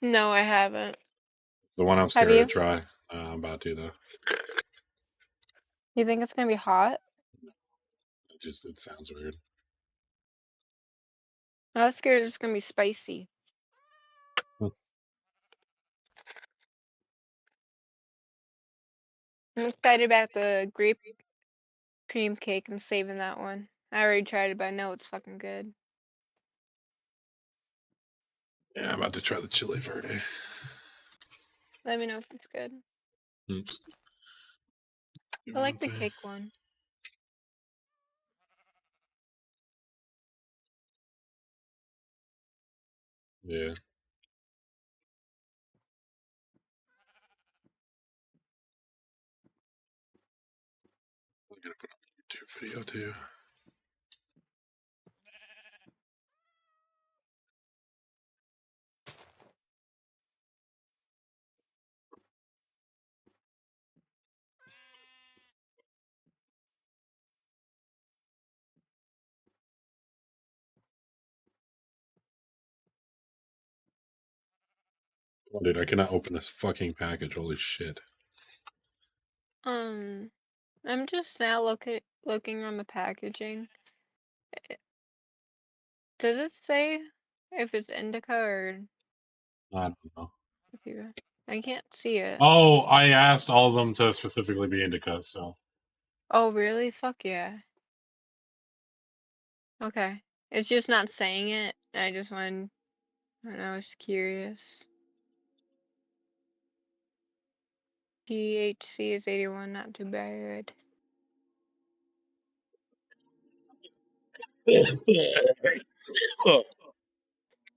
No, I haven't. The one I'm Have scared to you? try. I'm about to though. You think it's gonna be hot? It sounds weird. I was scared it's gonna be spicy. Hmm. I'm excited about the grape cream cake. I'm saving that one. I already tried it, but I know it's fucking good. Yeah, I'm about to try the chili verde. Let me know if it's good. Oops. I like the cake one. Yeah. I'm gonna put up a YouTube video too. Oh, dude, I cannot open this fucking package. Holy shit. I'm just now looking on the packaging. Does it say if it's indica or I don't know. sativa? I can't see it. Oh, I asked all of them to specifically be indica, so. Oh, really? Fuck yeah. Okay. It's just not saying it. I just wanted, I don't know, I was curious. THC is 81, not too bad.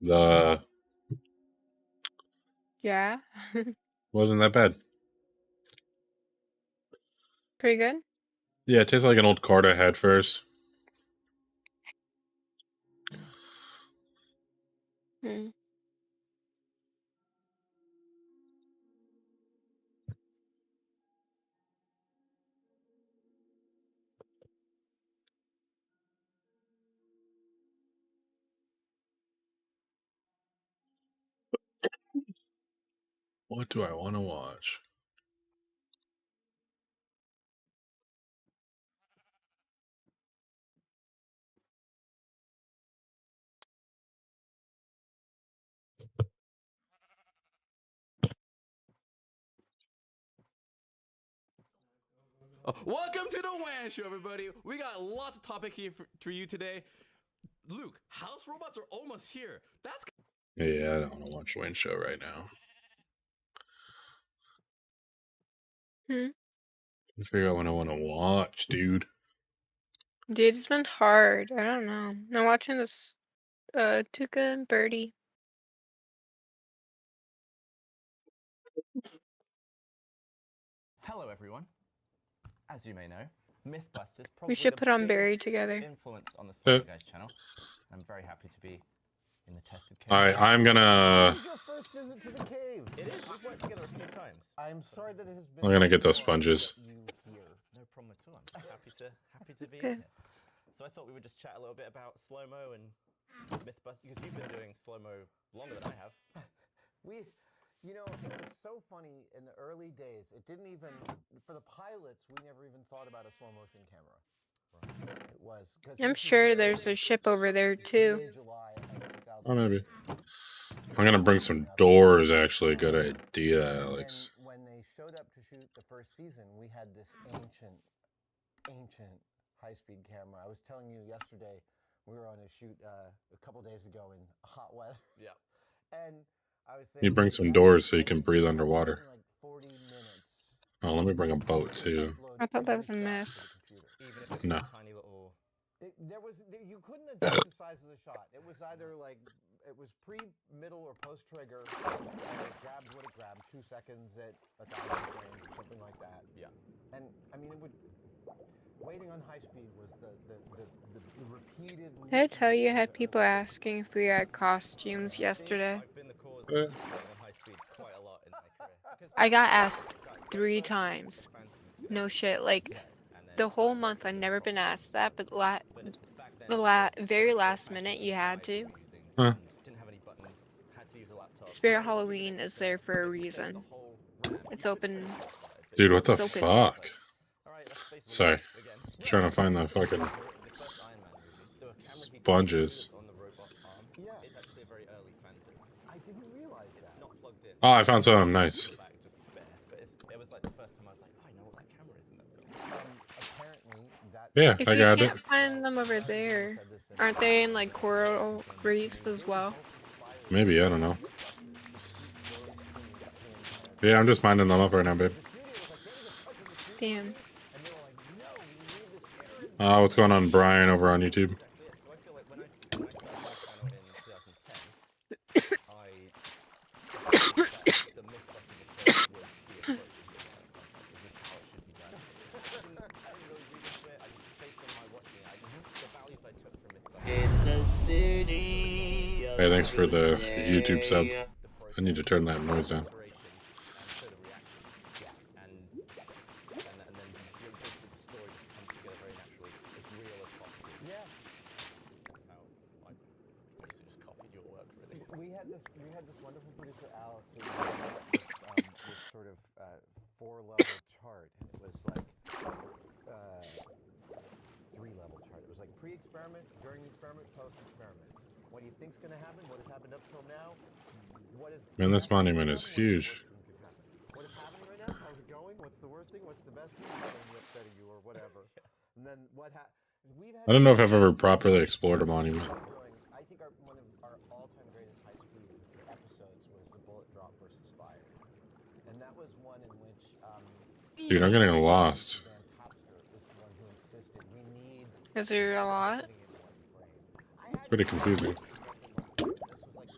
The Yeah. wasn't that bad. Pretty good? Yeah, it tastes like an old card I had first. Hmm. What do I want to watch? Welcome to the WAN Show, everybody. We got lots of topic here for you today. Luke, house robots are almost here. That's Yeah, I don't want to watch Wayne Show right now. I figure out what I want to watch, dude. Dude, it's been hard. I don't know. I'm watching this Tuca and Birdie. Hello, everyone. As you may know, Mythbusters We probably should the put on Barry biggest together. influence on the Slow Guys channel. I'm very happy to be in the tested cave. All right, I'm gonna. This is your first visit to the cave. It is. We've worked together a few times. I'm sorry that it has been. I'm gonna get those so long to sponges. get you here. No problem at all. I'm happy to be Okay. here. So I thought we would just chat a little bit about slow-mo and Mythbusters because you've been doing slow-mo longer than I have. You know, it was so funny in the early days. It didn't even, for the pilots, we never even thought about a slow motion camera. Right. It was. I'm sure there's a ship over there too. July of Oh, maybe. I'm gonna bring some doors. Actually, good idea, Alex. When they showed up to shoot the first season, we had this ancient high-speed camera. I was telling you yesterday, we were on a shoot a couple days ago in hot weather. Yeah. And I was saying, You bring some doors so you can breathe underwater. Like 40 minutes. Oh, let me bring a boat too. I thought that was a myth. Even if it's No. a tiny little. You couldn't adjust the size of the shot. It was either like it was pre, middle, or post trigger, and it grabbed what it grabbed. 2 seconds at 1,000 frames, something like that. Yeah. And I mean, it would. Waiting on high speed was the repeated. Did I tell you I had people asking if we had costumes yesterday? I've been the cause of going on high speed quite a lot in my career. I got asked 3 times. No shit. Like, the whole month I've never been asked that, but the very last minute you had to. Huh. Didn't have any buttons. Had to use a laptop. Spirit Halloween is there for a reason. It's open. Dude, what the It's open. fuck? Alright, that's basically Sorry. it. Again. Trying to find the fucking The first Iron Man movie, there were cameras he did sponges. on the robot arm. Yeah. It's actually a very early Phantom. I didn't realize It's that. not plugged in. Oh, I found some. Nice. The back just bare. But it was like the first time I was like, oh, I know what that camera is in that film. Apparently, that. Yeah, If I you got it. can't find them over there, aren't they in like coral reefs as well? Maybe, I don't know. Yeah, I'm just minding them up right now, babe. Damn. What's going on, Brian, over on YouTube? So I feel like when I started my channel in 2010, I the Mythbusters approach was the approach to the channel. This is how it should be done. I didn't really do it. I just based on my watching it. The values I took from Mythbusters. In the city. Hey, thanks for the YouTube sub. I need to turn that noise down. We had this wonderful producer Alice who this sort of 4-level chart, and it was like 3-level chart. It was like pre-experiment, during experiment, post-experiment. What do you think's going to happen? What has happened up till now? What is Man, this monument is huge. What is happening right now? How's it going? What's the worst thing? What's the best thing? Something upsetting you or whatever. And then what we've had. I don't know if I've ever properly explored a monument. I think one of our all-time greatest high-speed episodes was the bullet drop versus fire, and that was one in which Dude, I'm getting lost. Van Topster was the one who insisted we need. Is there a lot? It's pretty confusing. This was like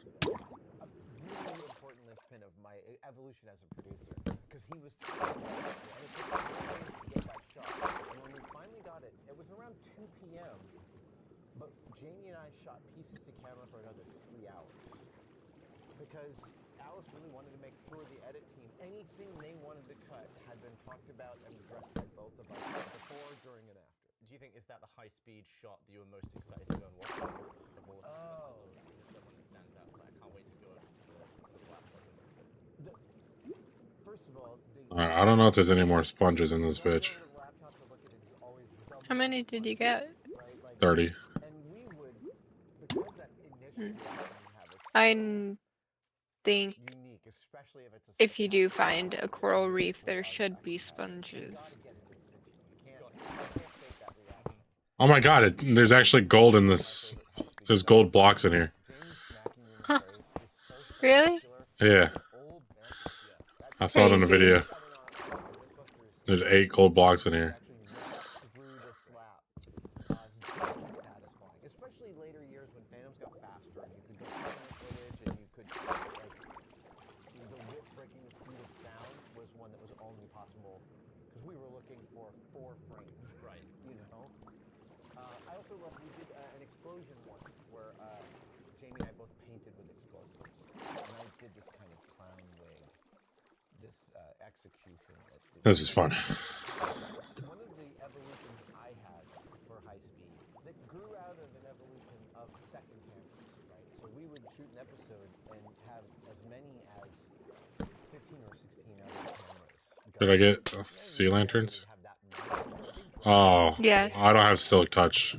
a really important linchpin of my evolution as a producer, because he was trying to get that shot. And when we finally got it, it was around 2 p.m. But Jamie and I shot pieces to camera for another 3 hours, because Alice really wanted to make sure the edit team, anything they wanted to cut, had been talked about and addressed by both of us before, during, and after. Do you think is that the high-speed shot that you were most excited to go and watch? Of all of them? Oh. Is that one that stands out? It's like, I can't wait to go over to the laptop and look at this. First of all, I don't know if there's any more sponges in this bitch. How many did you get? 30. And we would, because that initial I think unique, especially if it's a if you do find a coral reef, there should be sponges. Oh my god, there's actually gold in this. There's gold blocks in here. Huh. Really? Yeah. I saw it in the video. There's 8 gold blocks in here. Especially later years when Phantoms got faster and you could go footage and you could like the whip breaking the speed of sound was one that was only possible because we were looking for 4 frames. Right. You know. I also love we did an explosion one where Jamie and I both painted with explosives, and I did this kind of clown wig, this execution. This is fun. One of the evolutions I had for high speed that grew out of an evolution of second cameras, right? So we would shoot an episode and have as many as 15 or 16 other cameras. Did I get sea lanterns? Oh, Yes. I don't have Silk Touch,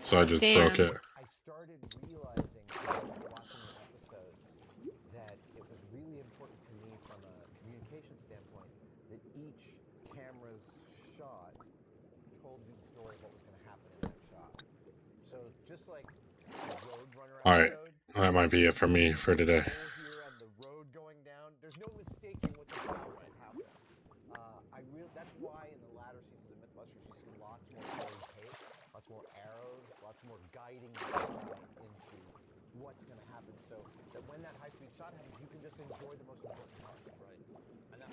so I just Damn. broke it. I started realizing watching the episodes that it was really important to me from a communication standpoint that each camera's shot told me the story of what was going to happen in that shot. So just like the Roadrunner Alright, episode, that might be it for me for today. here and the road going down, there's no mistaking what's about to happen. That's why in the latter seasons of Mythbusters you see lots more colored tape, lots more arrows, lots more guiding into what's going to happen, so that when that high-speed shot happens, you can just enjoy the most important part. Right. And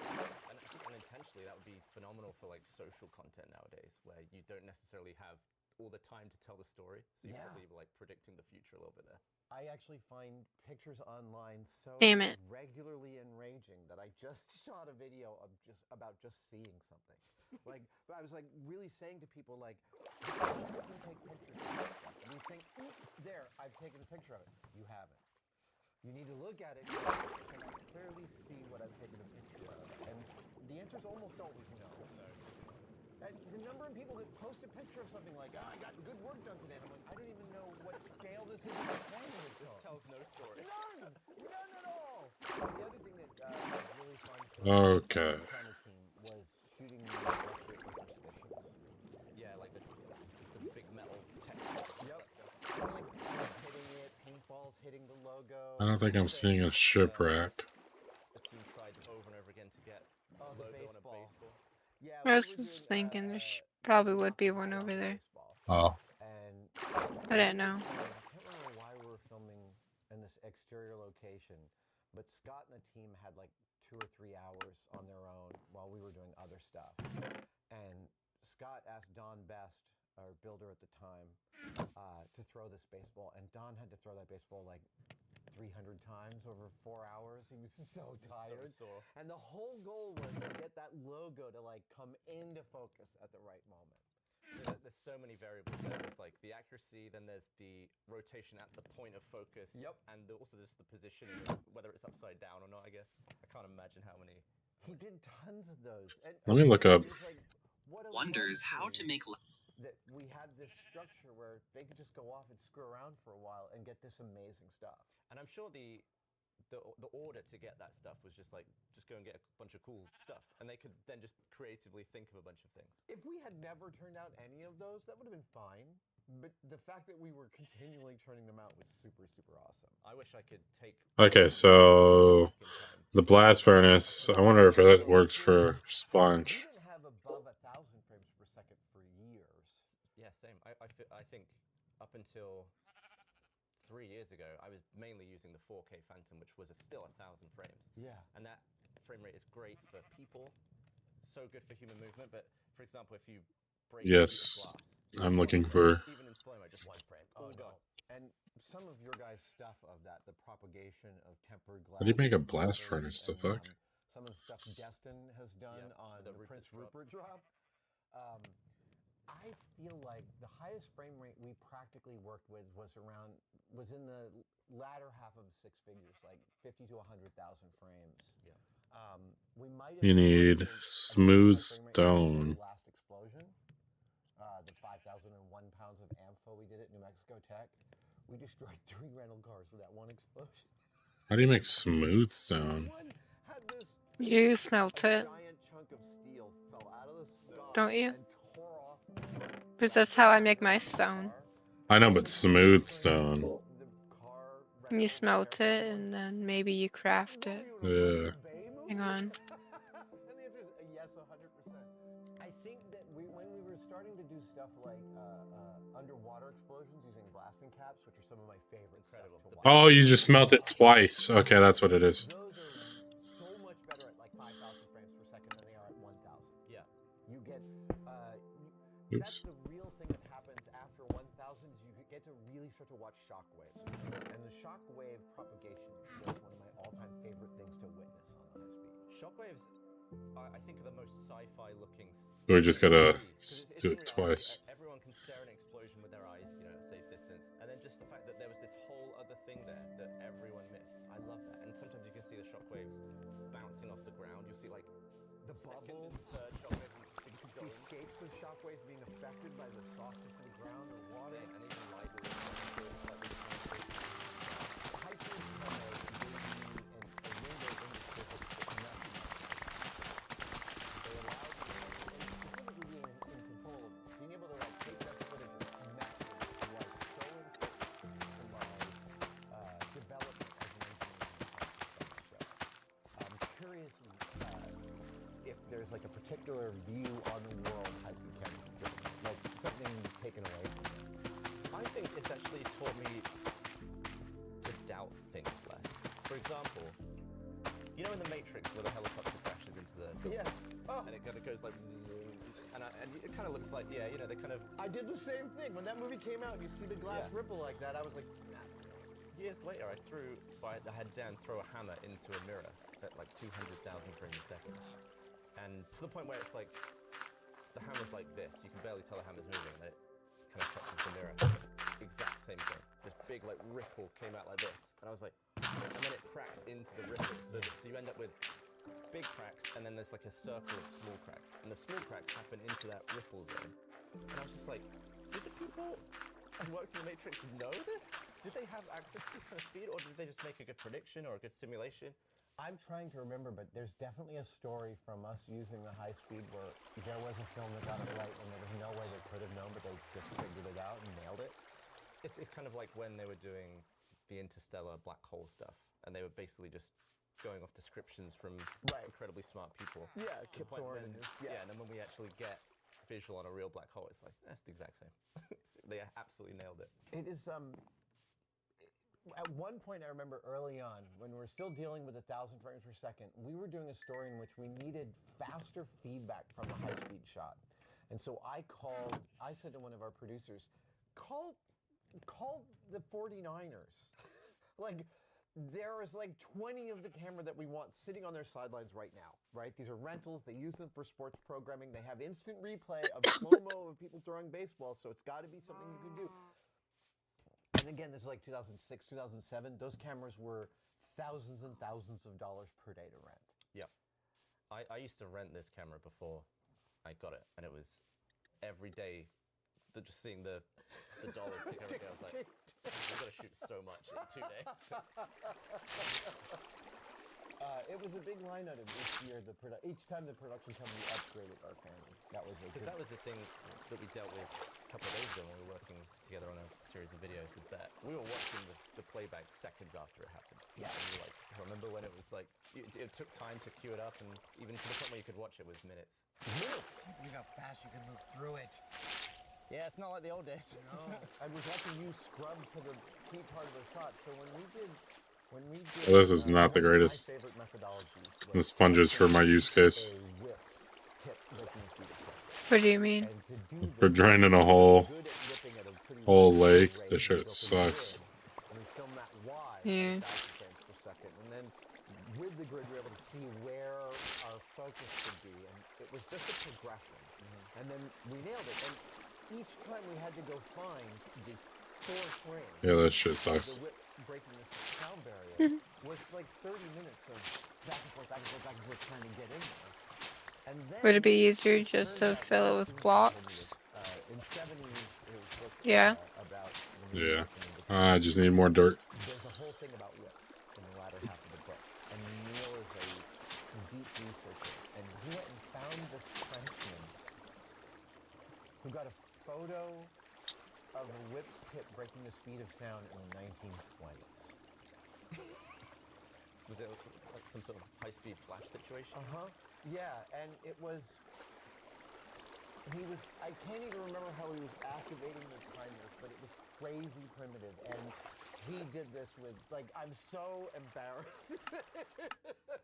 unintentionally, that would be phenomenal for like social content nowadays, where you don't necessarily have all the time to tell the story. So you're probably like predicting the future a little bit there. I actually find pictures online so Damn it. regularly enraging that I just shot a video of about just seeing something. Like, but I was like really saying to people like, you can take pictures of this stuff. And you think, there, I've taken a picture of it. You haven't. You need to look at it. Can I clearly see what I've taken a picture of? And the answer is almost always no. And the number of people that post a picture of something like, I got good work done today. And I'm like, I don't even know what scale this is in the camera it's This on. tells no story. None! None at all! The other thing that was really fun for Okay. the camera team was shooting the Westgate superstitions. Yeah, like the big metal text. Yep. And like bullets hitting it, paintballs hitting the logo. I don't think I'm seeing a shipwreck. The team tried over and over again to get Oh, the the logo on a baseball. baseball. Yeah, I we was were just doing, thinking there probably would be one over there. baseball. Oh. And I didn't know. I can't remember why we were filming in this exterior location, but Scott and the team had like 2 or 3 hours on their own while we were doing other stuff. And Scott asked Don Best, our builder at the time, to throw this baseball, and Don had to throw that baseball like 300 times over 4 hours. He was so tired. So sore. And the whole goal was to get that logo to like come into focus at the right moment. There's so many variables there. There's like the accuracy, then there's the rotation at the point of focus. Yep. And also just the positioning, whether it's upside down or not, I guess. I can't imagine how many. He did tons of those. And Let me look up. it was like, what a Wonders how to luxury make that we had this structure where they could just go off and screw around for a while and get this amazing stuff. And I'm sure the order to get that stuff was just like, just go and get a bunch of cool stuff. And they could then just creatively think of a bunch of things. If we had never turned out any of those, that would have been fine. But the fact that we were continually turning them out was super, super awesome. I wish I could take. Okay, so back in time. the blast furnace. I wonder if it works for We sponge. didn't have above 1,000 frames per second for years. Yeah, same. I think up until 3 years ago, I was mainly using the 4K Phantom, which was still 1,000 frames. Yeah. And that frame rate is great for people, so good for human movement. But for example, if you break a piece Yes. of glass, I'm looking for. even in slow mo, just One frame. all Oh, no. gone. And some of your guys' stuff of that, the propagation of tempered glass. How do you make a and blast mirrors furnace? The and, fuck? Some of the stuff Destin has done Yeah, on the the Prince Rupert drop. Rupert drop. I feel like the highest frame rate we practically worked with was in the latter half of 6 figures, like 50 to 100,000 frames. Yeah. We might have You need gone to a smooth high frame rate stone. for the last explosion. The 5,001 pounds of AMPHO we did at New Mexico Tech. We destroyed 3 rental cars with that one explosion. How do you make smooth stone? One had this You smelt it, giant chunk of steel fell out of the sky don't you? and tore off. Because that's how I make my stone. I know, but smooth stone. The car You rental smelt repair it, shop and went, then maybe you craft it. "What are you, Yeah. an Uncle Bay movie?" Hang on. And the answer is yes, 100%. I think that when we were starting to do stuff like underwater explosions using blasting caps, which are some of my favorite Incredible. stuff to watch. Oh, you just smelt it twice. Okay, that's what it is. Those are so much better at like 5,000 frames per second than they are at 1,000. Yeah. You get Oops. that's the real thing that happens after 1,000 is you get to really start to watch shockwaves. And the shockwave propagation was one of my all-time favorite things to witness on the high speed. Shockwaves, I think, are the most sci-fi looking. We just gotta Because it's do in it reality, twice. Everyone can stare at an explosion with their eyes, at a safe distance, and then just the fact that there was this whole other thing there that everyone missed. I love that. And sometimes you can see the shockwaves bouncing off the ground. You'll see like The second bubble, and third shockwave and you can keep see going. shapes of shockwaves being affected by the softness of the ground or water. And even light will slightly change. Hyper gave me a window into physics that nothing else. They allowed me, and specifically being in control of it, being able to like take that footage and match it was so important to my development as an engineer. I'm curious if there's like a particular view on the world has become different, like something taken away from it. I think it's actually taught me to doubt things less. For example, in The Matrix where the helicopter crashes into the building, Yeah. Oh, and it kind of goes like, and it kind of looks like, they kind of. I did the same thing. When that movie came out and you see the glass Yeah. ripple like that, I was like, Years later, I had Dan throw a hammer into a mirror at like 200,000 frames a second, and to the point where it's like the hammer's like this. You can barely tell the hammer's moving, and it kind of touches the mirror. Exact same thing. This big like ripple came out like this, and I was like, and cracks into the ripples. So you end up with big cracks, and then there's like a circle of small cracks, and the small cracks happen into that ripple zone. And I was just like, did the people who worked in the Matrix know this? Did they have access to this kind of speed, or did they just make a good prediction or a good simulation? I'm trying to remember, but there's definitely a story from us using the high speed where there was a film that got it right and there was no way they could have known, but they just figured it out and nailed it. It's kind of like when they were doing the interstellar black hole stuff, and they were basically just going off descriptions from incredibly smart people. Yeah, To the Kip point Thorne. then- and then when we actually get visual on a real black hole, it's like, that's the exact same. They absolutely nailed it. It is, at one point I remember early on, when we were still dealing with 1,000 frames per second, we were doing a story in which we needed faster feedback from the high-speed shot. And so I said to one of our producers, call the 49ers. Like, there is like 20 of the camera that we want sitting on their sidelines right now, right? These are rentals. They use them for sports programming. They have instant replay of slow-mo of people throwing baseball, so it's got to be something you can do. And again, this is like 2006, 2007. Those cameras were thousands and thousands of dollars per day to rent. Yep. I used to rent this camera before I got it, and it was every day just seeing the dollars tick every day. I was like, I've got to shoot so much in 2 days. It was a big line item each year. Each time the production company upgraded our camera. That was the thing that we dealt with a couple of days ago when we were working together on a series of videos, is that we were watching the playback seconds after it happened. Yeah. And we were like, I remember when it was like, it took time to queue it up, and even to the point where you could watch it with minutes. Minutes? You know how fast you can move through it. Yeah, it's not like the old days. No. I was watching you scrub to the key part of the shot. So when we did. Well, this is not the greatest. My favorite methodology The sponges for my use case. What do you mean? For draining a whole lake. This shit sucks. Yeah. And then with the grid, we were able to see where our focus should be, and it was just a progression. And then we nailed it. And each time we had to go find the 4 frames. Yeah, that shit sucks. The whip breaking the sound barrier was like 30 minutes of back and forth, trying to get in there. And then Would it be easier just to fill it with blocks? In 70s, it was booked, Yeah. about Yeah. I just need more dirt. There's a whole thing about whips in the latter half of the book. And Neil is a deep researcher. And he went and found this Frenchman who got a photo of a whip's tip breaking the speed of sound in the 1920s. Was it like some sort of high-speed flash situation? Yeah, and it was... I can't even remember how he was activating the timers, but it was crazy primitive. And he did this with, like, I'm so embarrassed.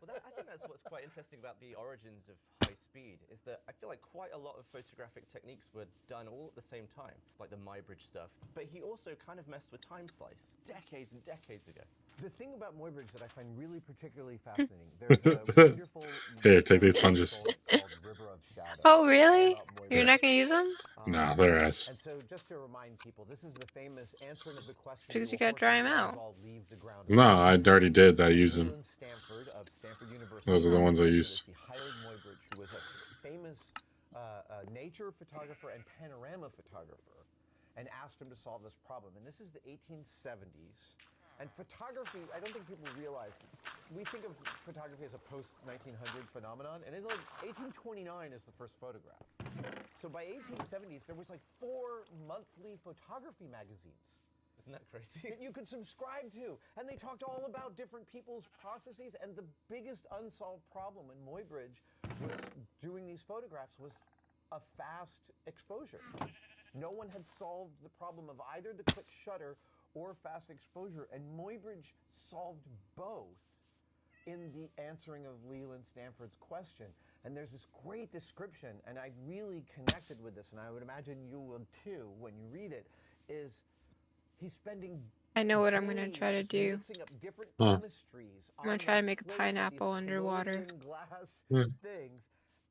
Well, I think that's what's quite interesting about the origins of high speed, is that I feel like quite a lot of photographic techniques were done all at the same time, like the Muybridge stuff. But he also kind of messed with time slice decades and decades ago. The thing about Muybridge that I find really particularly fascinating, there's a wonderful... Here, take these sponges. ...called River of Shadows. Oh, really? about Muybridge. You're not gonna use them? Nah, they're ass. And so, just to remind people, this is the famous answering of the question. Because you will gotta dry 'em horses out. all leave the ground? No, I already did. I use them. Leland Stanford of Stanford University. Those are the ones I used. He hired Muybridge, who was a famous nature photographer and panorama photographer, and asked him to solve this problem. And this is the 1870s. And photography, I don't think people realize, we think of photography as a post-1900 phenomenon, and it's like 1829 is the first photograph. So by 1870s, there was like 4 monthly photography magazines Isn't that crazy? that you could subscribe to. And they talked all about different people's processes, and the biggest unsolved problem in Muybridge was doing these photographs was a fast exposure. No one had solved the problem of either the quick shutter or fast exposure, and Muybridge solved both in the answering of Leland Stanford's question. And there's this great description, and I really connected with this, and I would imagine you will too when you read it, is he's spending I know what I'm gonna days try to just do. mixing up different Huh. chemistries I'm gonna on try to the make a plate with pineapple these underwater. colloidal glass Hmm. things,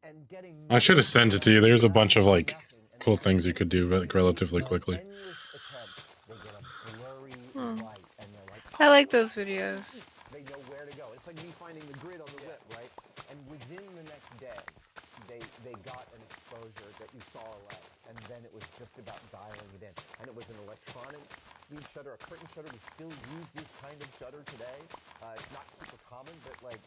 and getting I should have sent it to you. There's a bunch of, like, nothing, and cool then things you could do like, relatively an quickly. endless attempt, they get a blurry Hmm. light, and they're like, I like those videos. They they know where to go. It's like me finding the grid on the whip, right? And within the next day, they got an exposure that you saw away, and then it was just about dialing it in. And it was an electronic speed shutter, a curtain shutter. We still use this kind of shutter today. It's not super common, but like,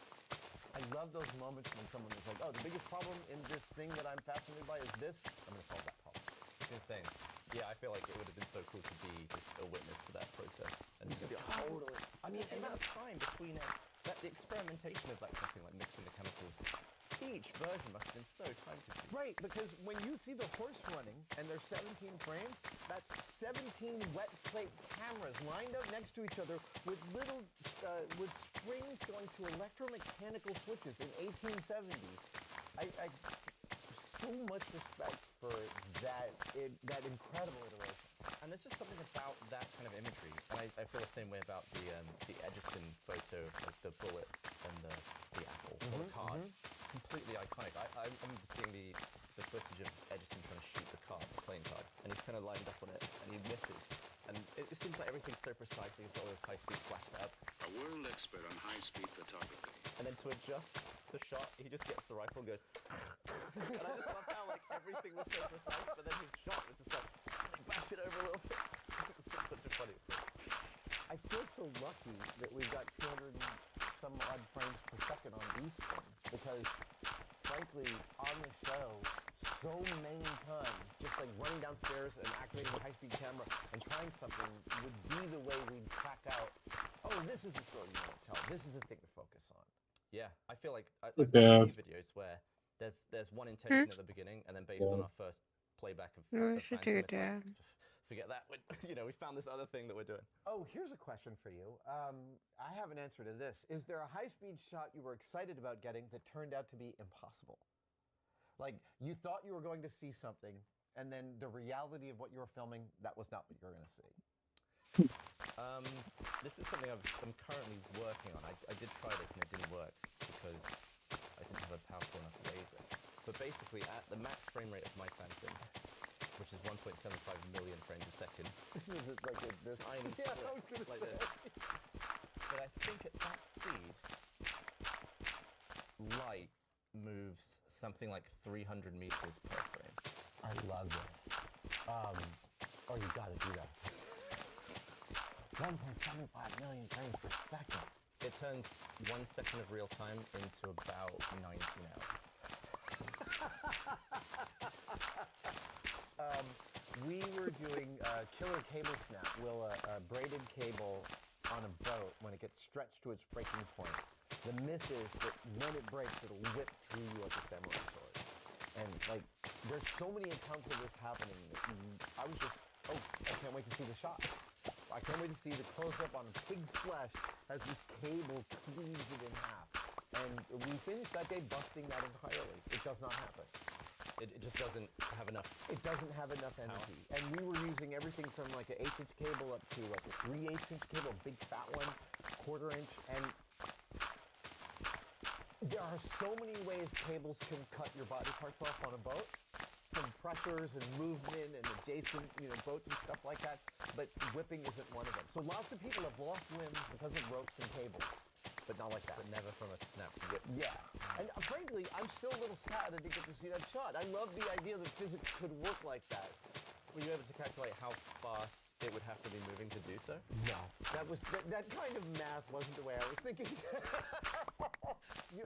I love those moments when someone is like, oh, the biggest problem in this thing that I'm fascinated by is this. I'm going to solve that problem. It's insane. Yeah, I feel like it would have been so cool to be just a witness to that process. And just be like, Totally. I mean, the amount of time between the experimentation of like something like mixing the chemicals, each version must have been so time consuming. Right, because when you see the horse running and there's 17 frames, that's 17 wet plate cameras lined up next to each other with little with strings going to electromechanical switches in 1870. I so much respect for that incredible iteration. And there's just something about that kind of imagery, and I feel the same way about the Edgerton photo of the bullet and the apple or the card. Completely iconic. I remember seeing the footage of Edgerton trying to shoot the card, the playing card, and he's kind of lined up on it, and he misses. And it seems like everything's so precise. He's got all this high-speed flash up. A world expert on high-speed photography. And then to adjust the shot, he just gets the rifle and goes. And I just love how like everything was so precise, but then his shot was just like bash it over a little bit. It's such a funny thing. I feel so lucky that we've got 200 and some odd frames per second on these things, because frankly, on the show, so many times, just like running downstairs and activating a high-speed camera and trying something would be the way we'd crack out, oh, this is the story you want to tell. This is the thing to focus on. Yeah, I feel like I've Yeah. seen videos where there's one intention at the beginning, and then based on our first playback of We of should Phantom, take it's it like, down. forget that. We found this other thing that we're doing. Oh, here's a question for you. I have an answer to this. Is there a high-speed shot you were excited about getting that turned out to be impossible? Like, you thought you were going to see something, and then the reality of what you were filming, that was not what you were going to see. This is something I'm currently working on. I did try this and it didn't work because I didn't have a powerful enough laser. But basically, at the max frame rate of my Phantom, which is 1.75 million frames a second, This is like this. tiny Yeah, split I was going to like say. this. But I think at that speed, light moves something like 300 meters per frame. I love this. Oh, you got to do that. 1.75 million frames per second. It turns 1 second of real time into about 19 hours. We were doing killer cable snap. Will a braided cable on a boat, when it gets stretched to its breaking point, the myth is that when it breaks, it'll whip through you like a samurai sword. And like, there's so many accounts of this happening that I was just, oh, I can't wait to see the shot. I can't wait to see the close-up on a pig's flesh as this cable cleaves it in half. And we finished that day busting that entirely. It does not happen. It just doesn't have enough. It doesn't have enough energy. And we were using everything from like an 1/8 inch cable up to like a 3/8 inch cable, a big fat one, 1/4 inch. And there are so many ways cables can cut your body parts off on a boat, from pressures and movement and adjacent, boats and stuff like that. But whipping isn't one of them. So lots of people have lost limbs because of ropes and cables, but not like that. But never from a snap whip. Yeah, and frankly, I'm still a little sad I didn't get to see that shot. I love the idea that physics could work like that. Were you able to calculate how fast it would have to be moving to do so? No, that kind of math wasn't the way I was thinking.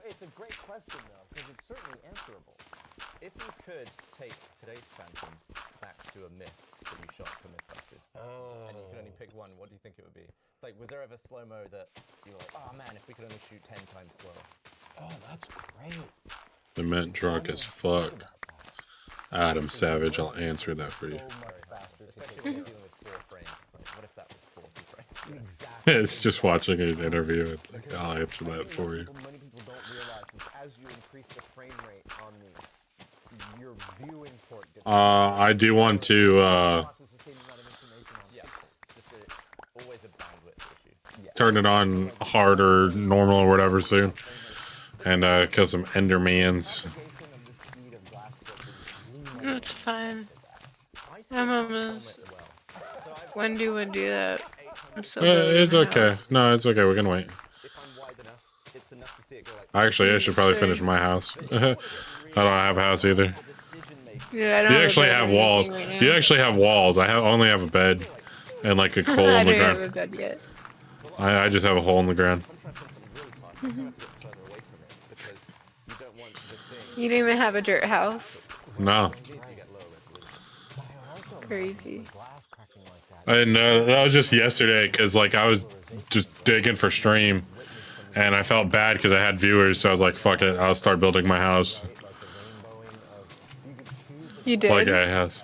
It's a great question though, because it's certainly answerable. If you could take today's Phantoms back to a myth that you shot for Mythbusters, and you could only pick one, what do you think it would be? Like, was there ever slow-mo that you were like, oh man, if we could only shoot 10 times slower? Oh, that's great. The mint drunk as fuck. Adam Savage, I'll answer that for you. So much faster to Especially take when care you're of. dealing with 4 frames. It's like, what if that was 40 frames? Exactly. It's just watching an interview. Like, I'll answer that for you. Many people don't realize is as you increase the frame rate on these, your viewing port gets I do want to process the same amount of information on Yeah, pixels. it's just always a bandwidth issue. Yeah. turn it on hard or normal or whatever soon, and kill some Endermans. Application of the speed of glass filters It's fine. I I'm still almost- film it well. So I've When do we do that? 800 I'm so It's bored. okay. No, it's okay. We can wait. If I'm it go like. I should probably finish my house. I don't have a house either. Yeah, I don't You have a actually bed or have anything walls. right now. You actually have walls. Only have a bed and like a hole I in the don't have a ground. bed yet. I just have a hole in the ground. I'm trying to find something really fast. I'm gonna have to get further away from it because you don't want the thing. You don't even have a dirt house. No. These you get lower resolution. Crazy. Glass cracking like that. And that was just yesterday because like I was just digging for stream and I felt bad because I had viewers, so I was like, fuck it, I'll start building my house. You did. Like a house.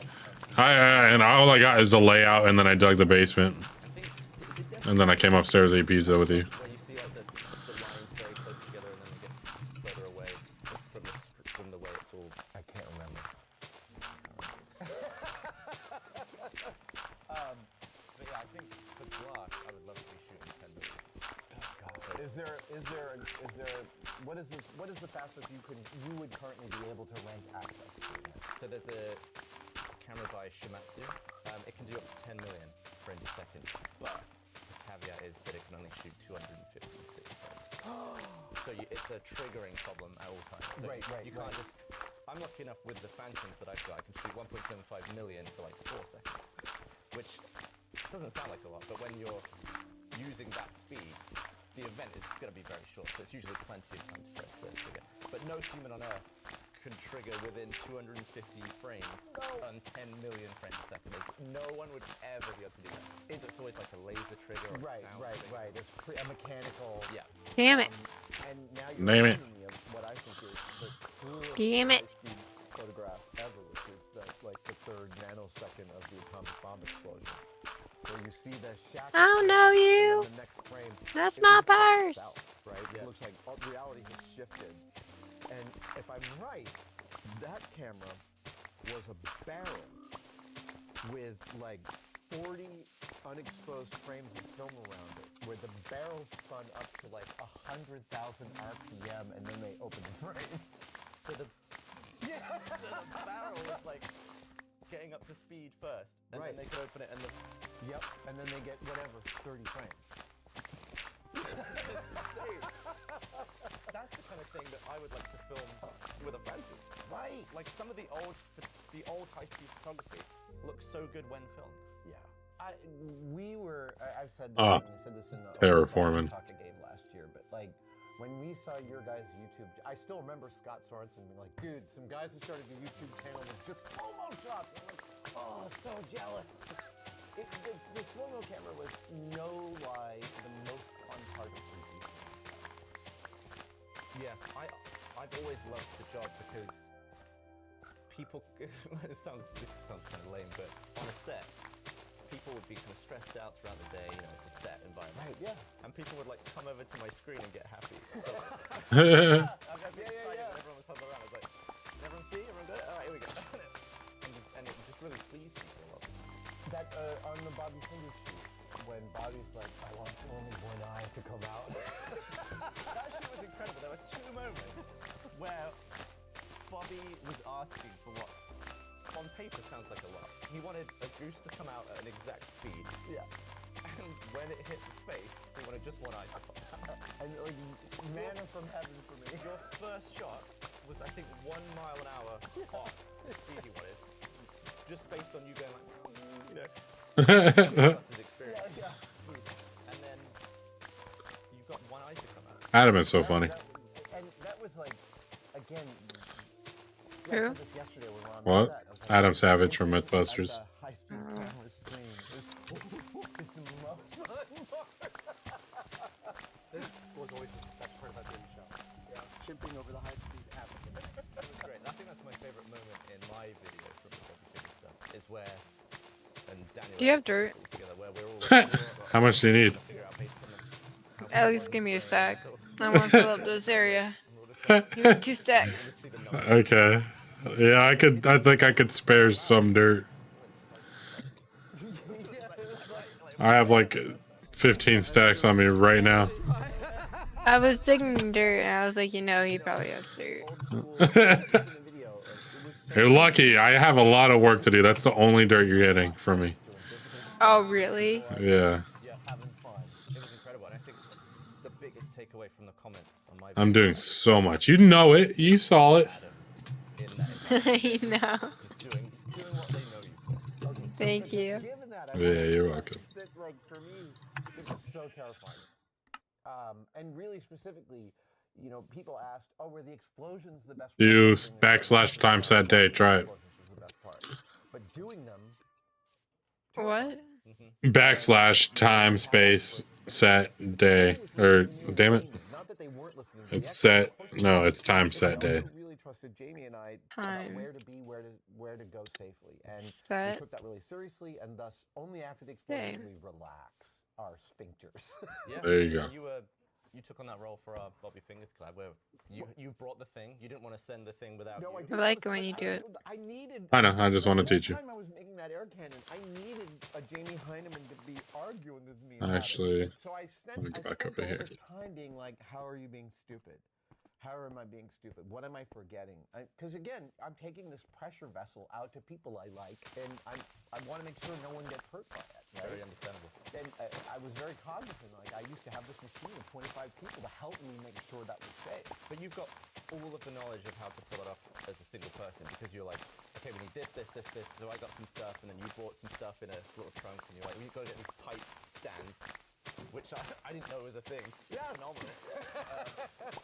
And all I got is the layout, and then I dug the basement. And then I came upstairs to eat pizza with you. Where you see like the lines very close together and then you get further away from the way it's all. I can't remember. But yeah, I think for glass, I would love to be shooting 10 million. Is there what is the fastest you would currently be able to rent access to? So there's a camera by Shimatsu. It can do up to 10 million frames a second, but the caveat is that it can only shoot 256 frames. So it's a triggering problem at all times. So Right, you can't just. I'm lucky enough with the Phantoms that I've got. I can shoot 1.75 million for like 4 seconds, which doesn't sound like a lot, but when you're using that speed, the event is going to be very short, so it's usually plenty of time to press the trigger. But no human on Earth can trigger within 250 frames on 10 million frames a second. No one would ever be able to do that. It's always like a laser trigger or a sound trigger. Right. It's a mechanical. Yeah. Damn it. And now you're Name it. reminding me of what I think is the coolest Damn it. high-speed photograph ever, which is the third nanosecond of the atomic bomb explosion, where you see the shack. I don't know you. And then the next frame, That's it my looks like purse. south, right? It looks like reality has shifted. And if I'm right, that camera was a barrel with like 40 unexposed frames of film around it, where the barrel spun up to like 100,000 RPM, and then they opened the frame. So the barrel is like getting up to speed first, and Right. then they can open it and the. Yep, and then they get whatever 30 frames. That's the kind of thing that I would like to film with a Phantom. Right. Like some of the old high-speed photography looks so good when filmed. Yeah. I've said this, Ah, and I said this in the terraforming. Taka game last year, but like when we saw your guys' YouTube, I still remember Scott Sorensen being like, dude, some guys have started a YouTube channel with just slow-mo shots. I'm like, oh, so jealous. The slow-mo camera was no lie the most fun part of 3D. Yeah, I've always loved the job because people. it sounds kind of lame, but on a set, people would be kind of stressed out throughout the day. You know, it's a set environment. Right, yeah. And people would like come over to my screen and get happy. So, Yeah. I've been excited when everyone was huddled around. I was like, everyone see? Everyone good? Alright, here we go. and it just really pleased people a lot. That on the Bobby Finger shoot, when Bobby's like, I want only one eye to come out. That shit was incredible. There were 2 moments where Bobby was asking for what on paper sounds like a lot. He wanted a goose to come out at an exact speed. Yeah. And when it hit his face, he wanted just one eye to pop out. And like, manna from heaven for me. Your first shot was, I think, 1 mile an hour off the speed he wanted. Just based on you going like, you know, that's his experience. Yeah. And then you got one eye to come out. Adam is so funny. And that was like, again, I Who? said this yesterday when we were on What? the set. I was like, Adam Savage from like Mythbusters. the high-speed camera screen is the most fun part. This was always the best part about doing the show. Yeah, chimping over the high-speed happened. It was great. And I think that's my favorite moment in my video from the Bobby Finger stuff is where, and Daniel. Do you have dirt? Together, where we're all How much do you need? figure out based on At least give me a stack. I want to fill up this area. Give me 2 stacks. Okay. Yeah, I think I could spare some dirt. I have like 15 stacks on me right now. I was digging dirt and I was like, you know, he probably has dirt. You're lucky. I have a lot of work to do. That's the only dirt you're getting from me. Oh, really? Yeah. Yeah, having fun. It was incredible. And I think the biggest takeaway from in the comments on my I'm video, doing so much. You know it. You saw it. Adam, in that You know. just doing what they know you for. Okay, so Thank just you. given that, I Yeah, wanna you're stress welcome. that, like, for me, it was so terrifying. And really specifically, you know, people asked, "Oh, were the explosions the best part?" You of doing the show?" backslash time set day. Try it. Explosions was the best part. But doing them, What? Backslash time space set day. Or damn it. not that they weren't listening to the It's experts, set. of course they No, were, it's time but set they day. also really trusted Jamie and I about Time. where to be, where to go safely, and we Set. took that really seriously. And thus, only after the explosion Day. we relax our sphincters. Yeah, There you and go. You took on that role for our Bobby Fingers collab, where you brought the thing. You didn't want to send the thing without No, I you. didn't like wanna it when say- you do it. I needed. I know, I just the wanna whole teach you. time I was making that air cannon, I needed a Jamie Heineman to be arguing with me. I about it. actually So I let me spent, get back over all here. this time being like, how are you being stupid? How am I being stupid? What am I forgetting? Because again, I'm taking this pressure vessel out to people I like, and I want to make sure no one gets hurt by it. Right? Very understandable. And I was very cognizant. Like, I used to have this machine of 25 people to help me make sure that was safe. But you've got all of the knowledge of how to pull it off as a single person, because you're like, okay, we need this. So I got some stuff, and then you brought some stuff in a little trunk, and you're like, we've got to get these pipe stands, which I didn't know was a thing. Yeah, normally.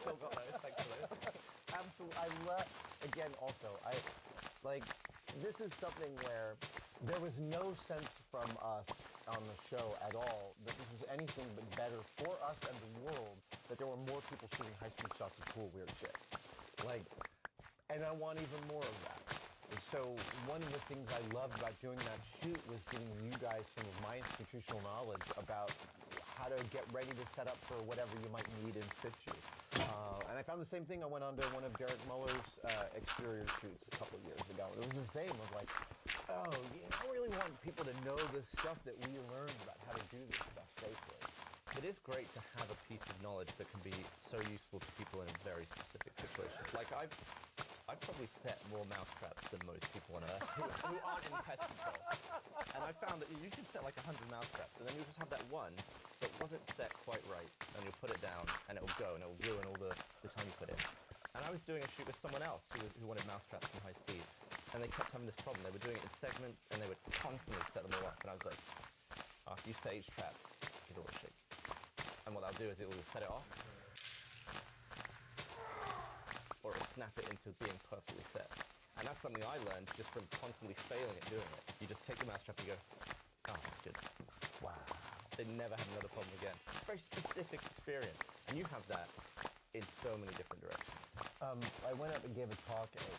Still got those, thanks for those. Absolutely. I love, again, also, like, this is something where there was no sense from us on the show at all that this was anything but better for us and the world that there were more people shooting high-speed shots of cool, weird shit. Like, and I want even more of that. So one of the things I loved about doing that shoot was giving you guys some of my institutional knowledge about how to get ready to set up for whatever you might need in situ. And I found the same thing. I went on to one of Derek Muller's exterior shoots a couple of years ago. It was the same. Of like, oh, I really want people to know this stuff that we learned about how to do this stuff safely. It is great to have a piece of knowledge that can be so useful to people in very specific situations. Like I've probably set more mousetraps than most people on Earth who aren't in pest control. And I found that you should set like 100 mousetraps, and then you just have that one that wasn't set quite right, and you'll put it down, and it'll go, and it'll ruin all the time you put in. And I was doing a shoot with someone else who wanted mousetraps in high speed, and they kept having this problem. They were doing it in segments, and they would constantly set them all up, and I was like, after you set each trap, it'll shake. And what I'll do is it'll set it off, or it'll snap it into being perfectly set. And that's something I learned just from constantly failing at doing it. You just take the mousetrap and you go, oh, that's good. Wow. They never have another problem again. Very specific experience. And you have that in so many different directions. I went up and gave a talk at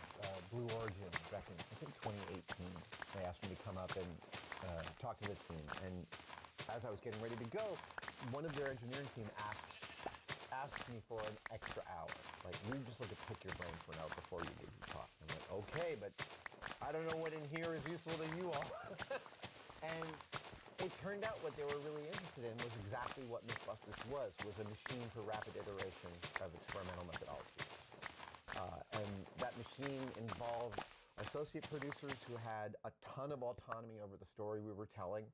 Blue Origin back in, I think, 2018. They asked me to come up and talk to the team. And as I was getting ready to go, one of their engineering team asked me for an extra hour. Like, we just like to pick your brain for an hour before you give your talk. I'm like, okay, but I don't know what in here is useful to you all. And it turned out what they were really interested in was exactly what Mythbusters was a machine for rapid iteration of experimental methodologies. And that machine involved associate producers who had a ton of autonomy over the story we were telling.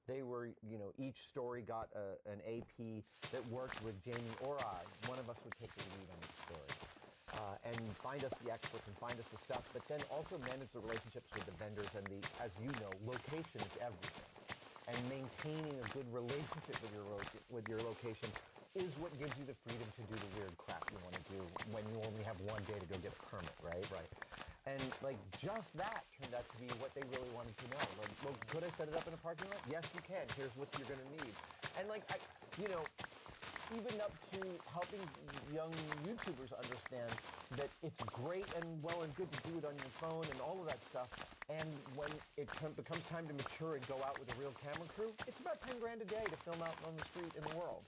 They were, each story got an AP that worked with Jamie or I. One of us would take the lead on each story. And find us the experts and find us the stuff, but then also manage the relationships with the vendors and as you know, location is everything. And maintaining a good relationship with your location is what gives you the freedom to do the weird crap you want to do when you only have one day to go get a permit, right? Right. And like just that turned out to be what they really wanted to know. Like, well, could I set it up in a parking lot? Yes, you can. Here's what you're gonna need. And like even up to helping young YouTubers understand that it's great and well and good to do it on your phone and all of that stuff. And when it becomes time to mature and go out with a real camera crew, it's about 10 grand a day to film out on the street in the world.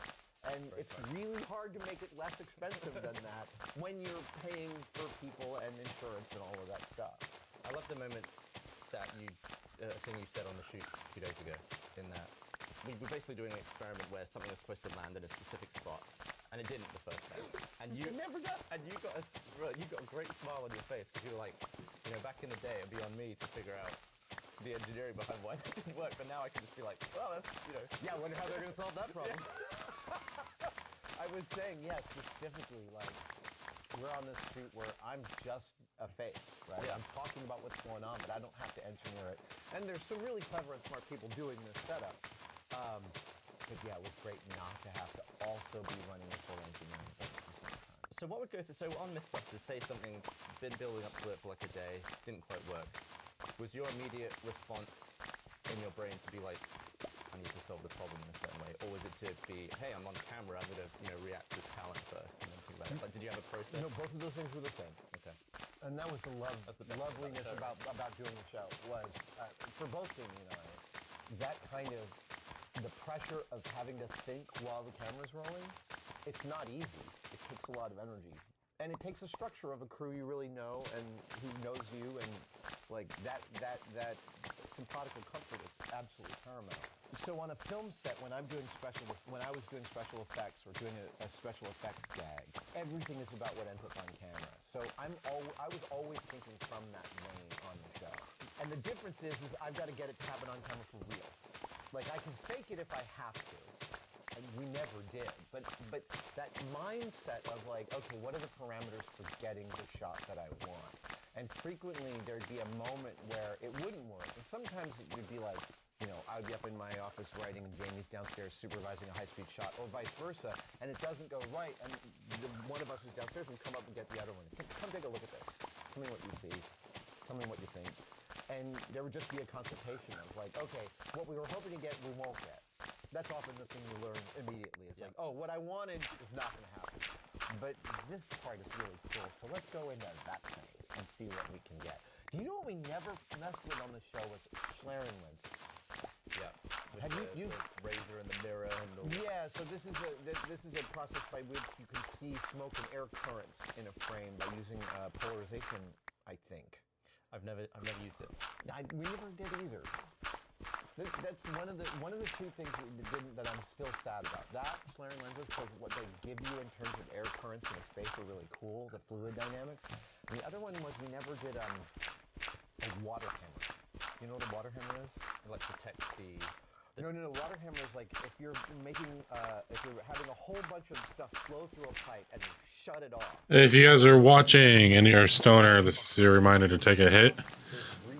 And it's really hard to make it less expensive than that when you're paying for people and insurance and all of that stuff. I love the moment that thing you said on the shoot 2 days ago, in that we were basically doing an experiment where something was supposed to land in a specific spot, and it didn't the first time. And you never does. And you got a great smile on your face, because you were like, back in the day, it'd be on me to figure out the engineering behind why it didn't work, but now I can just be like, well, that's, Yeah, I wonder how they're going to solve that problem. I I was saying, yeah, specifically, like, we're on this shoot where I'm just a face, right? Yeah. I'm talking about what's going on, but I don't have to engineer it. And there's some really clever and smart people doing this setup. But yeah, it was great not to have to also be running the full engineering thing at the same time. So what would go through? So on Mythbusters, say something been building up to it for like a day, didn't quite work. Was your immediate response in your brain to be like, I need to solve the problem in a certain way, or was it to be, hey, I'm on camera, I'm gonna react with talent first and then think about it? Like, did you have a process? No, both of those things were the same. Okay. And that was the That's the best part loveliness about the show, about doing the show was, for both Jamie and I, that kind of, the pressure of having to think while the camera's rolling, it's not easy. It takes a lot of energy. And it takes a structure of a crew you really know and who knows you, and like that sympatical comfort is absolutely paramount. So on a film set, when I was doing special effects or doing a special effects gag, everything is about what ends up on camera. So I was always thinking from that vein on the show. And the difference is I've got to get it to happen on camera for real. Like, I can fake it if I have to, and we never did. But that mindset of like, okay, what are the parameters for getting the shot that I want? And frequently there'd be a moment where it wouldn't work. And sometimes it would be like, you know, I would be up in my office writing and Jamie's downstairs supervising a high-speed shot, or vice versa, and it doesn't go right, and one of us who's downstairs would come up and get the other one. Come take a look at this. Tell me what you see. Tell me what you think. And there would just be a consultation of like, okay, what we were hoping to get, we won't get. That's often the thing you learn immediately. It's like, oh, what I wanted is not going to happen. But this part is really cool, so let's go into that thing and see what we can get. Do you know what we never messed with on the show was Schlerin lenses? Yeah. Have you the razor and the mirror and the... Yeah, so this is a process by which you can see smoke and air currents in a frame by using polarization, I think. I've never used it. We never did either. That's one of the two things that I'm still sad about. That Schlerin lenses, because what they give you in terms of air currents in a space are really cool, the fluid dynamics. And the other one was we never did a water hammer. You know what a water hammer is? It like protects the... No. Water hammer is like if you're having a whole bunch of stuff flow through a pipe and you shut it off. If you guys are watching and you're a stoner, this is your reminder to take a hit.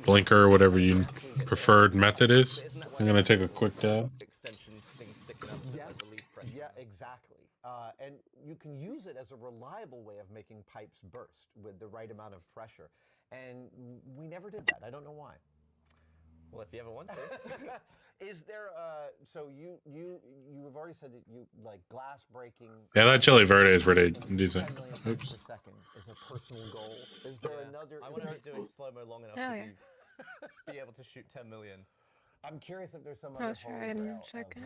Blinker, whatever your preferred method is. I'm going to take a quick dab. Extension thing sticking up to the leaf pressure. Yeah, exactly. And you can use it as a reliable way of making pipes burst with the right amount of pressure. And we never did that. I don't know why. Well, if you ever want to. Is there so you've already said that you like glass breaking? Yeah, that Chili Verde is pretty decent. 10 million frames Oops. per second is a personal goal. Is there another? I is want to there- be doing slow-mo long enough Oh, to yeah. be able to shoot 10 million. I'm curious if there's some I'll other try holy in a grail of, second.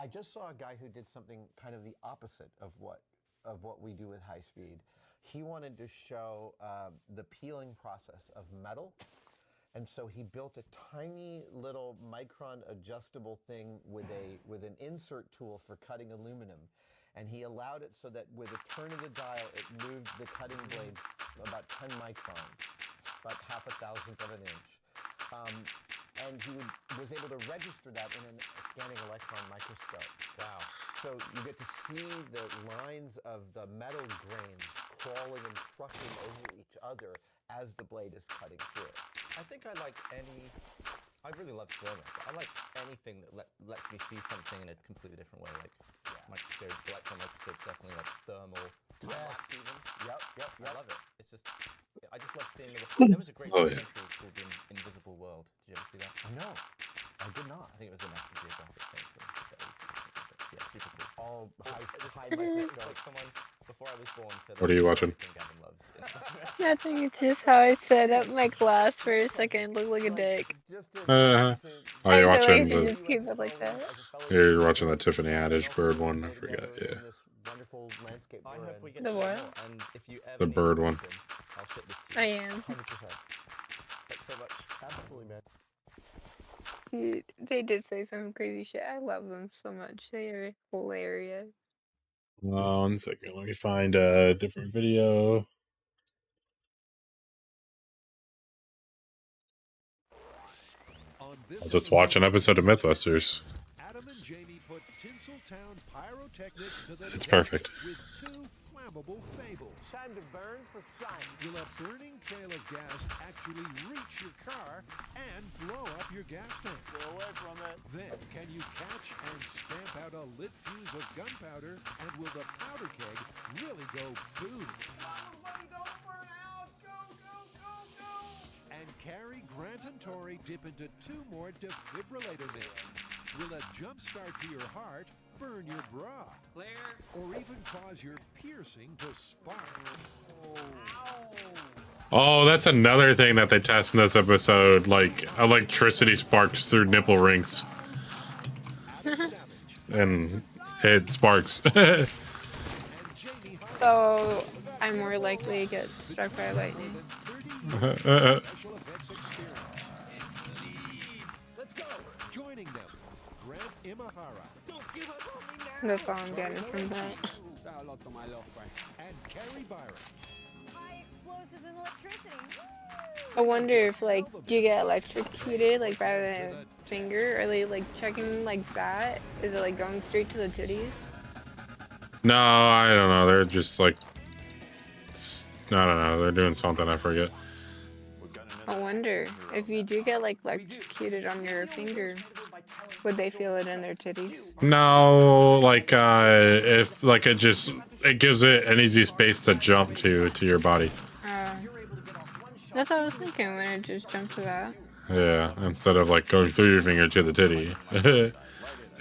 I just saw a guy who did something kind of the opposite of what we do with high speed. He wanted to show the peeling process of metal. And so he built a tiny little micron adjustable thing with an insert tool for cutting aluminum. And he allowed it so that with a turn of the dial, it moved the cutting blade about 10 microns, about half a thousandth of an inch. And he was able to register that in a scanning electron microscope. Wow. So you get to see the lines of the metal grains crawling and crushing over each other as the blade is cutting through it. I think I like any... I really love slow-mo, but I like anything that lets me see something in a completely different way. Like microscopes, electron microscopes, definitely like thermal. Time-lapse even. Yep. I love it. It's just... I just love seeing there was a great Oh, yeah. documentary called The Invisible World. Did you ever see that? No, I did not. I think it was a National Geographic thing from the 80s. Yeah, super cool. All high It's microscope. like someone before I was born said. What are you watching? everything Gavin loves. Nothing, it's just how I set up my glass for a second, look like a dick. Oh, I you're know, I watching should the... just keep it like that. You're watching that Tiffany Haddish bird one. I forget. Yeah. Wonderful landscape I we're hope we in. get The to what? know more, and if you ever The need bird to one. talk to him, I'll ship this to I you. am. 100%. Thanks so much. Absolutely, man. Dude, they did say some crazy shit. I love them so much. They are hilarious. 1 second. Let me find a different video. On this I'll just watch an episode of Mythbusters. Adam and Jamie put Tinseltown Pyrotechnics pyrotechnics to the It's test perfect. with two flammable fables. Time to burn for science. Will a burning trail of gas actually reach your car and blow up your gas tank? Stay away from it. Then, can you catch and stamp out a lit fuse of gunpowder? And will the powder keg really go boom? Buddy, don't burn out. Go, go, go, go. And Carrie, Grant, and Tori dip into 2 more defibrillator myths. Will a jump start for your heart burn your bra? Clear. Or even cause your piercing to spark? Oh, that's another thing that they test in this episode. Like, electricity sparks through nipple rings. Savage. And it sparks. And Jamie Hart. So I'm more likely to get struck by lightning. More than 30 years of special effects experience. Let's go. Joining them, Grant Imahara That's all I'm getting from that. Say hello to my little friend. and Carrie Byron. High explosives and electricity. I wonder if like you get electrocuted like by the finger, are they like checking like that? Is it like going straight to the titties? No, I don't know. They're just like, I don't know. They're doing something. I forget. I wonder if you do get like electrocuted on your finger, would they feel it in their titties? No, like if like it gives it an easy space to jump to your body. That's what I was thinking when it just jumped to that. Yeah, instead of like going through your finger to the titty,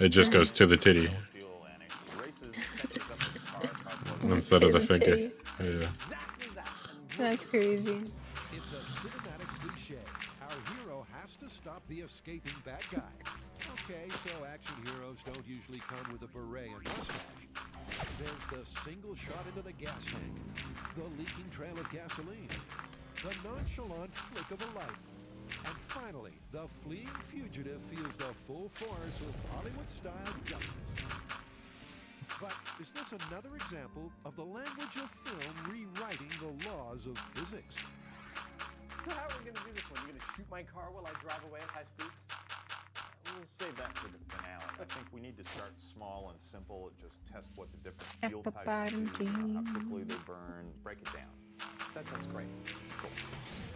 it just goes to the titty instead of the To finger. titty. Yeah. That's crazy. It's a cinematic cliche. Our hero has to stop the escaping bad guy. Okay, so action heroes don't usually come with a beret and mustache. There's the single shot into the gas tank, the leaking trail of gasoline, the nonchalant flick of a light, and finally, the fleeing fugitive feels the full force of Hollywood-style justice. But is this another example of the language of film rewriting the laws of physics? So how are we gonna do this one? You gonna shoot my car while I drive away at high speeds? We'll save that for the finale. I think we need to start small and simple and just test what the different fuel types do, how quickly they burn, break it down. That sounds great.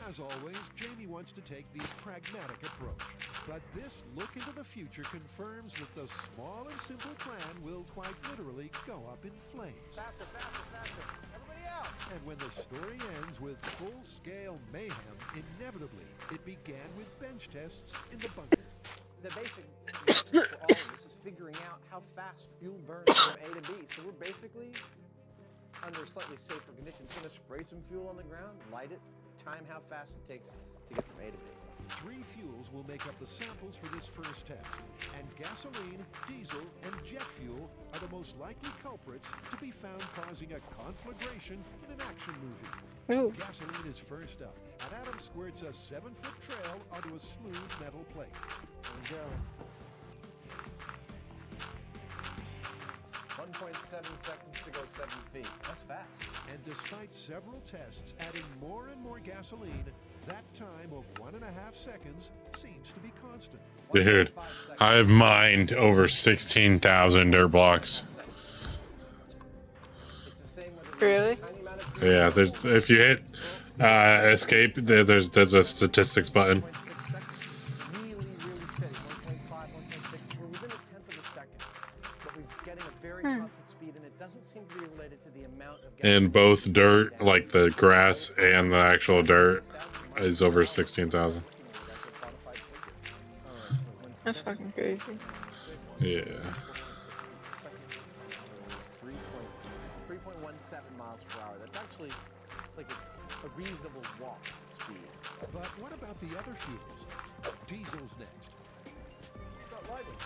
As always, Jamie wants to take the pragmatic approach. But this look into the future confirms that the small and simple plan will quite literally go up in flames. Faster, faster, faster. Everybody out. And when the story ends with full-scale mayhem, inevitably, it began with bench tests in the bunker. The basic for all of this is figuring out how fast fuel burns from A to B. So we're basically under slightly safer conditions. We're gonna spray some fuel on the ground, light it, time how fast it takes to get from A to B. 3 fuels will make up the samples for this first test, and gasoline, diesel, and jet fuel are the most likely culprits to be found causing a conflagration in an action movie. Ooh. Gasoline is first up, and Adam squirts a 7-foot trail onto a smooth metal plate. Here we go. 1.7 seconds to go 7 feet. That's fast. And despite several tests adding more and more gasoline, that time of 1.5 seconds seems to be constant. Dude, I've mined over 16,000 dirt blocks. It's the same whether Really? a tiny amount of Yeah, there's if you hit escape, there's a statistics button. 1.6 seconds. Really, really steady. 1.5, 1.6. We're within a tenth of a second. But we're getting a very constant speed, and it doesn't seem to be related to the amount of In both dirt, like the grass and the actual dirt, is over 16,000. That's fucking crazy. Yeah. 3.17 miles per hour. That's actually like a reasonable walk speed. But what about the other fuels? Diesel's next. Not lighting.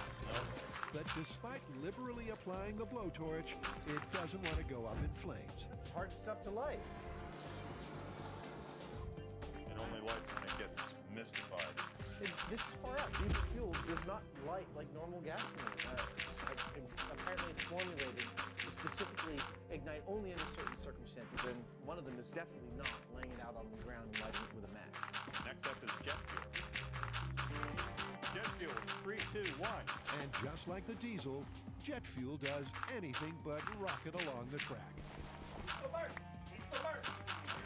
But despite liberally applying the blowtorch, it doesn't want to go up in flames. It's hard stuff to light. It only lights when it gets mystified. This is far out. Diesel fuel does not light like normal gasoline. Apparently it's formulated to specifically ignite only under certain circumstances, and one of them is definitely not laying it out on the ground and lighting it with a match. Next up is jet fuel. Jet fuel, 3, 2, 1. And just like the diesel, jet fuel does anything but rocket along the track. Bart! Hey, Bart!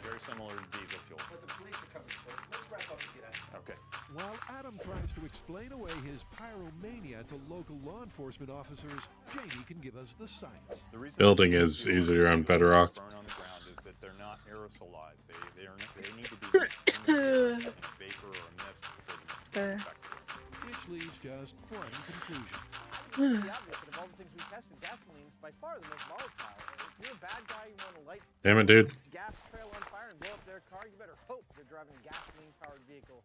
Very similar to diesel fuel. But the police are coming, so let's wrap up and get out of here. Okay. While Adam tries to explain away his pyromania to local law enforcement officers, Jamie can give us the science. The reason Building that is diesel easier on fuels Bedrock. burn on the ground is that they're not aerosolized. They need to be mixed in a vapor or a mist before the mist is effective. Which leaves just one conclusion. It's pretty obvious that of all the things we tested, gasoline's by far the most volatile. If you're a bad guy, you want to light Damn it, dude. gas trail on fire and blow up their car, you better hope they're driving a gasoline-powered vehicle,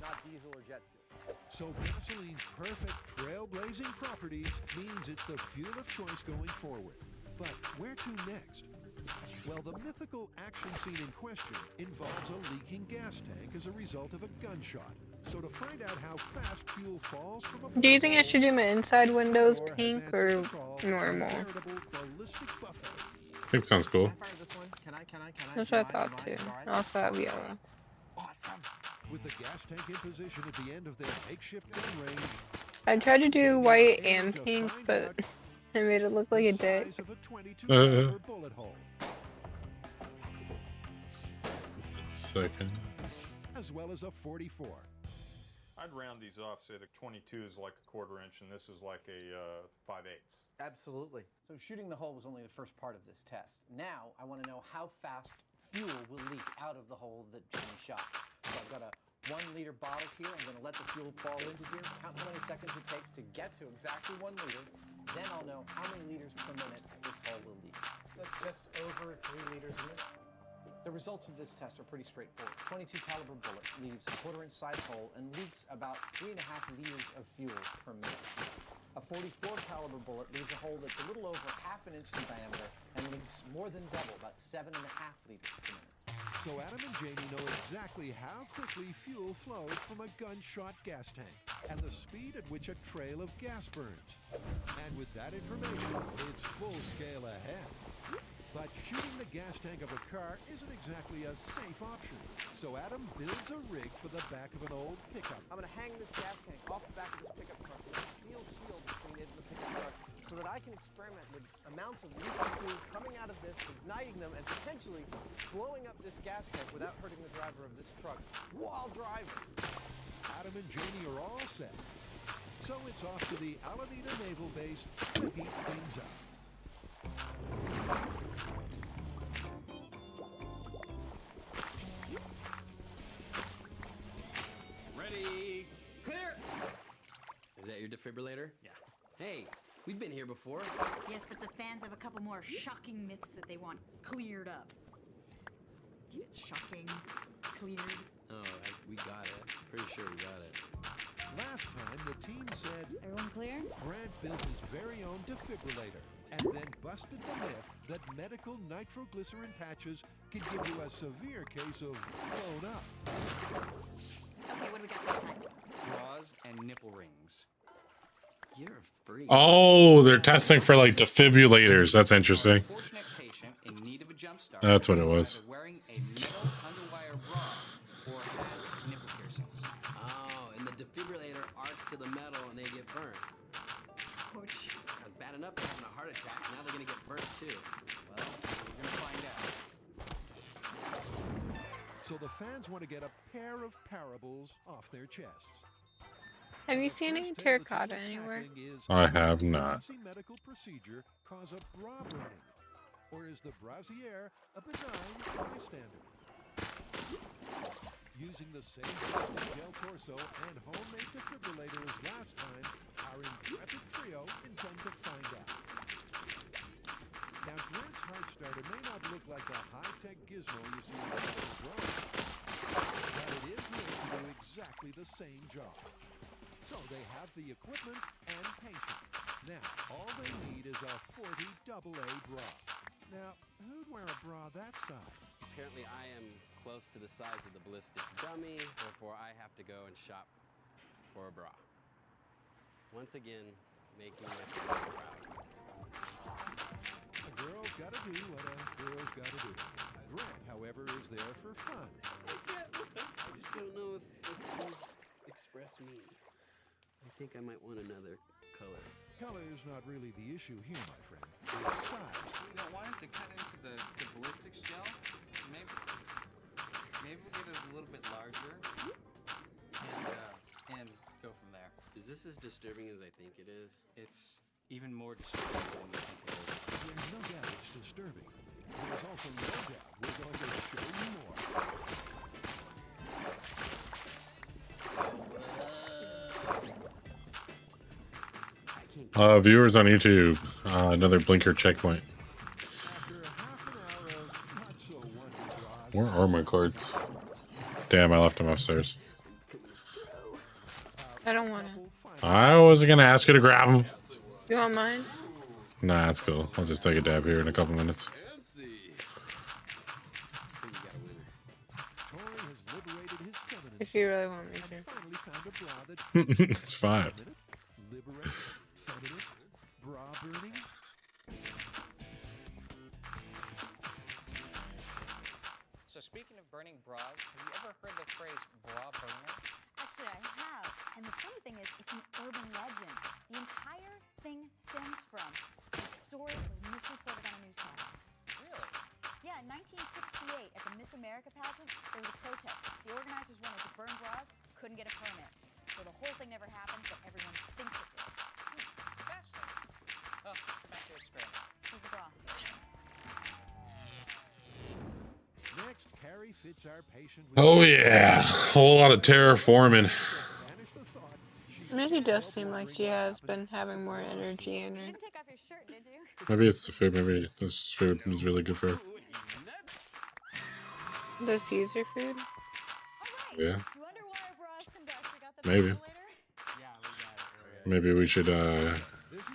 not diesel or jet fuel. So gasoline's perfect trailblazing properties means it's the fuel of choice going forward. But where to next? Well, the mythical action scene in question involves a leaking gas tank as a result of a gunshot. So to find out how fast fuel falls from a Do you think I should do my inside windows or has pink answered or the call, a normal? veritable ballistic buffet. I think sounds cool. Can I fire this one? Can I? That's what I thought too. I also have yellow. Awesome. With the gas tank in position at the end of their makeshift gun range, I tried to do white and pink, but I made it look like a the dick. size of a 22 caliber bullet hole, Second. as well as a 44. I'd round these off, say the 22 is like a 1/4 inch and this is like a 5/8. Absolutely. So shooting the hole was only the first part of this test. Now I want to know how fast fuel will leak out of the hole that Jimmy shot. So I've got a 1 liter bottle here. I'm going to let the fuel fall into here, count how many seconds it takes to get to exactly 1 liter. Then I'll know how many liters per minute this hole will leak. That's just over 3 liters a minute. The results of this test are pretty straightforward. 22 caliber bullet leaves a 1/4 inch size hole and leaks about 3.5 liters of fuel per minute. A 44 caliber bullet leaves a hole that's a little over 1/2 inch in diameter and leaks more than double, about 7.5 liters per minute. So Adam and Jamie know exactly how quickly fuel flows from a gunshot gas tank and the speed at which a trail of gas burns. And with that information, it's full scale ahead. But shooting the gas tank of a car isn't exactly a safe option. So Adam builds a rig for the back of an old pickup. I'm going to hang this gas tank off the back of this pickup truck with a steel shield between it and the pickup truck so that I can experiment with amounts of leaking fuel coming out of this, igniting them, and potentially blowing up this gas tank without hurting the driver of this truck while driving. Adam and Jamie are all set. So it's off to the Alameda Naval Base to heat things up. Ready, clear! Is that your defibrillator? Yeah. Hey, we've been here before. Yes, but the fans have a couple more shocking myths that they want cleared up. Shocking, cleared. Oh, we got it. Pretty sure we got it. Last time, the team said Everyone clear? Grant built his very own defibrillator and then busted the myth that medical nitroglycerin patches can give you a severe case of blown up. Okay, what do we got this time? Bras and nipple rings. You're a freak. Oh, they're testing for like defibrillators. That's interesting. Fortunate patient in need of a jump start. That's what it is was. either wearing a metal underwire bra or has nipple piercings. Oh, and the defibrillator arcs to the metal and they get burnt. Ouch. That's bad enough they're having a heart attack. Now they're gonna get burnt too. Well, we're gonna find out. So the fans want to get a pair of parables off their chests. Have you seen any terracotta anywhere? I have not. Emergency medical procedure cause a bra burning, or is the brassiere a benign bystander? Using the same gel torso and homemade defibrillator as last time, our intrepid trio intend to find out. Now, Grant's heart starter may not look like the high-tech gizmo you see in the drone, but it is made to do exactly the same job. So they have the equipment and patience. Now, all they need is a 40 AA bra. Now, who'd wear a bra that size? Apparently I am close to the size of the ballistic dummy, therefore I have to go and shop for a bra. Once again, making my family proud. A girl's gotta do what a girl's gotta do. Grant, however, is there for fun. I just don't know if these express me. I think I might want another color. Color's not really the issue here, my friend. It's size. You don't want it to cut into the ballistics gel. Maybe we'll get it a little bit larger and go from there. Is this as disturbing as I think it is? It's even more disturbing than you think it is. There's no doubt it's disturbing. There's also no doubt we're going to show you more. Viewers on YouTube, another blinker checkpoint. Where are my cards? Damn, I left them upstairs. I don't want to. I wasn't gonna ask you to grab them. You want mine? Nah, that's cool. I'll just take a dab here in a couple minutes. If you really want me to. It's fine. Liberate, feminine, bra burning. So speaking of burning bras, have you ever heard the phrase bra burner? Actually, I have. And the funny thing is, it's an urban legend. The entire thing stems from a story that was misreported on a newscast. Really? Yeah, in 1968, at the Miss America pageant, there was a protest. The organizers wanted to burn bras, couldn't get a permit. So the whole thing never happened, but everyone thinks it did. Fascinating. Well, back to experiment. Here's the bra. Next, Carrie fits our patient with Oh yeah, whole lot of terraforming. I mean, she does seem like she has been having more energy in her. You didn't take off your shirt, did you? Maybe it's the food. Maybe this food is really good for her. The Caesar food? Yeah. You wonder why our bras can dust? We got the Maybe. later? Yeah, we got it. Maybe we should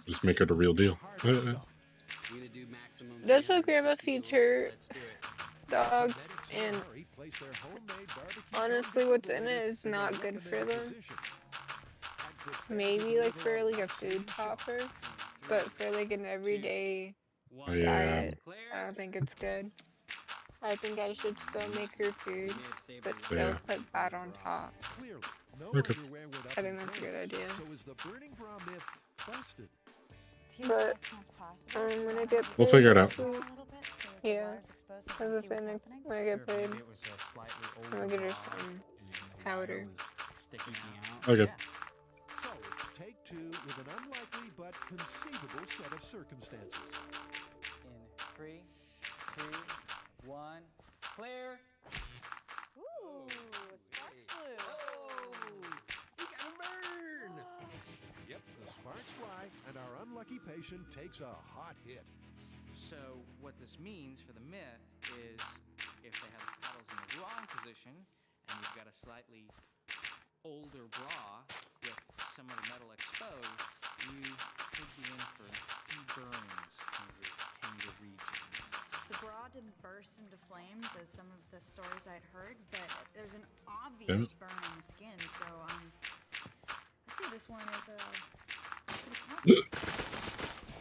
just make her the real deal. That's what Grandma feeds her dogs, and honestly, what's in it is not good for them. Maybe like for like a food topper, but for like an everyday diet, I don't think it's good. I think I should still make her food, but still put that on top. Okay. I think that's a good idea. So is the burning bra myth busted? But when I get We'll figure it out. this week- yeah, that's the thing. When I get paid, I'm gonna get her some powder. Okay. So, take two with an unlikely but conceivable set of circumstances. In 3, 2, 1, clear. Ooh, a spark flew. We got a burn! Yep, the sparks fly, and our unlucky patient takes a hot hit. So what this means for the myth is if they have the paddles in the wrong position and you've got a slightly older bra with some of the metal exposed, you could be in for a few burns in your tender regions. The bra didn't burst into flames as some of the stories I'd heard, but there's an obvious burn on the skin, so I'd say this one is pretty positive.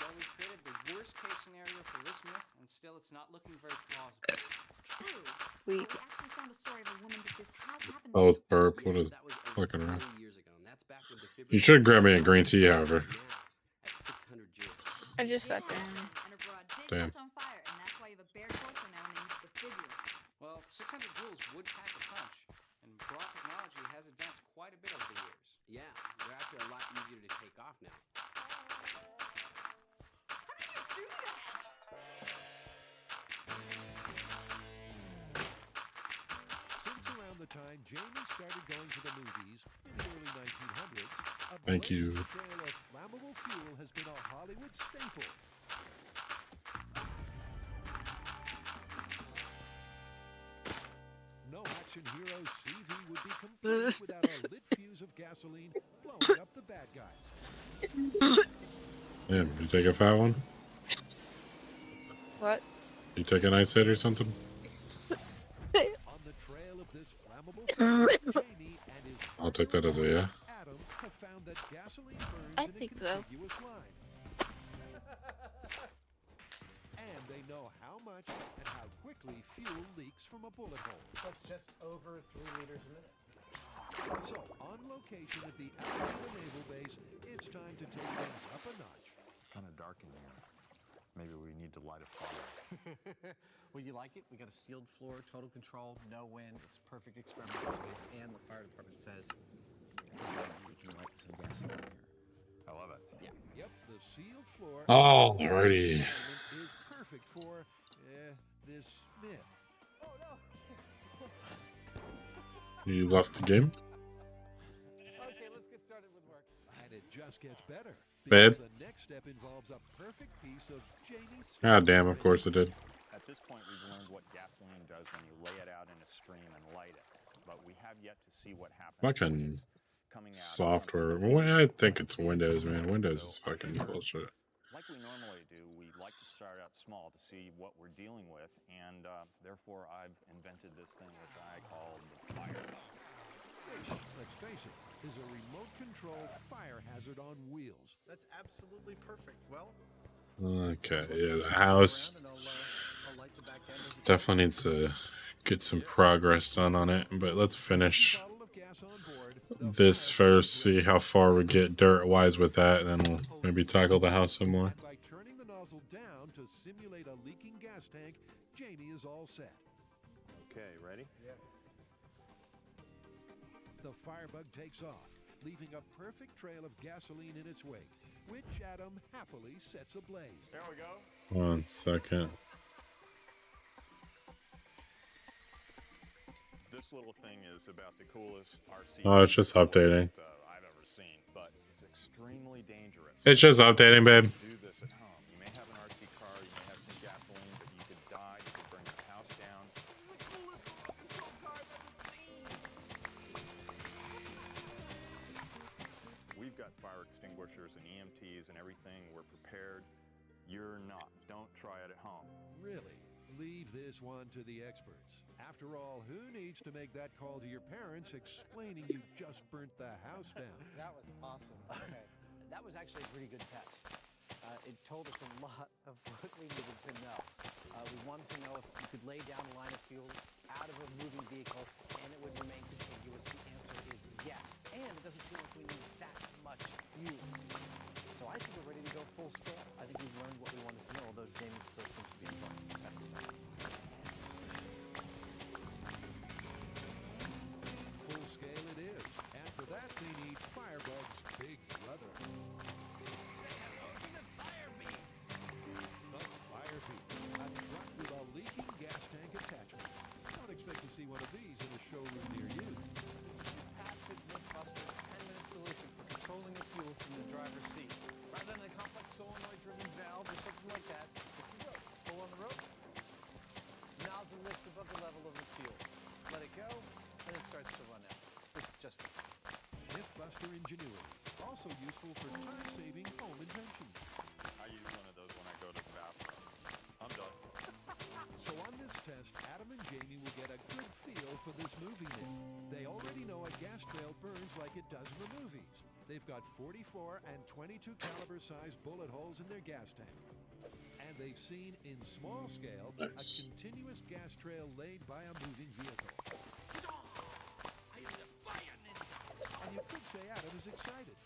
Well, we created the worst case scenario for this myth, and still it's not looking very plausible. True. Sweet. We actually found a story of a woman that this has happened Oh, to. burp. What is fucking around? Years ago, and that's back when You should grab me a green tea, however. at 600 joules. I just sat down. And her bra did Damn. catch on fire, and that's why you have a bare torso now when they use the figure. Well, 600 joules would pack a punch, and bra technology has advanced quite a bit over the years. Yeah, they're actually a lot easier to take off now. How did you do that? Since around the time Jamie started going to the movies in the early 1900s, a Thank you. blazing trail of flammable fuel has been a Hollywood staple. No action hero CV would be complete without a lit fuse of gasoline blowing up the bad guys. Damn, you take a fat one? What? You take a nice hit or something? On the trail of this flammable fuel, Jamie and his I'll take that as a yeah. Adam have found that gasoline burns I in think a so. contiguous line. And they know how much and how quickly fuel leaks from a bullet hole. That's just over 3 liters a minute. So, on location at the Alameda Naval Base, it's time to take things up a notch. Kind of dark in here. Maybe we need to light a fire. Well, you like it? We got a sealed floor, total control, no wind. It's perfect experimental space, and the fire department says we can light some gasoline here. I love it. Yeah. Yep, the sealed floor Alrighty. is perfect for this myth. Oh no! You left the game? Okay, let's get started with work. And it just gets better. Babe? The next step involves a perfect piece of Jamie's. Ah, damn, of course it did. At this point, we've learned what gasoline does when you lay it out in a stream and light it. But we have yet to see what happens when Fucking it's coming out. software. Well, I think it's Windows, man. Windows is fucking bullshit. Like we normally do, we like to start out small to see what we're dealing with, and therefore I've invented this thing that I call the fire. Which, let's face it, is a remote control fire hazard on wheels. That's absolutely perfect. Well, Okay, yeah, the house I'll light the back end as it definitely needs to get some progress done on it, but let's finish this first, see how far we get dirt-wise with that, and then we'll maybe tackle the house some more. By turning the nozzle down to simulate a leaking gas tank, Jamie is all set. Okay, ready? Yeah. The firebug takes off, leaving a perfect trail of gasoline in its wake, which Adam happily sets ablaze. There we go. 1 second. This little thing is about the coolest RC Oh, it's just updating. I've ever seen, but it's extremely dangerous. It's just updating, babe. Do this at home. You may have an RC car, you may have some gasoline, but you could die, you could burn your house down. We've got fire extinguishers and EMTs and everything. We're prepared. You're not. Don't try it at home. Really? Leave this one to the experts. After all, who needs to make that call to your parents explaining you just burnt the house down? That was awesome. Okay. That was actually a pretty good test. It told us a lot of what we needed to know. We wanted to know if you could lay down a line of fuel out of a moving vehicle and it would remain contiguous. The answer is yes. And it doesn't seem like we need that much fuel. So I think we're ready to go full scale. I think we've learned what we wanted to know, although Jamie still seems to be enjoying the second side. Full scale it is. And for that, they need Firebug's big brother. The Fire Beast, a truck with a leaking gas tank attachment. Don't expect to see one of these in a showroom near you. Passive Mythbusters 10-minute solution for controlling the fuel from the driver's seat. Rather than a complex solenoid-driven valve or something like that, if you go, pull on the rope, nozzle lifts above the level of the fuel. Let it go, and it starts to run out. It's just that. Mythbuster ingenuity, also useful for time-saving home inventions. I use one of those when I go to the bathroom. I'm done. So on this test, Adam and Jamie will get a good feel for this movie myth. They already know a gas trail burns like it does in the movies. They've got 44 and 22 caliber size bullet holes in their gas tank. And they've seen in small scale a continuous gas trail laid by a moving vehicle. And you could say Adam is excited.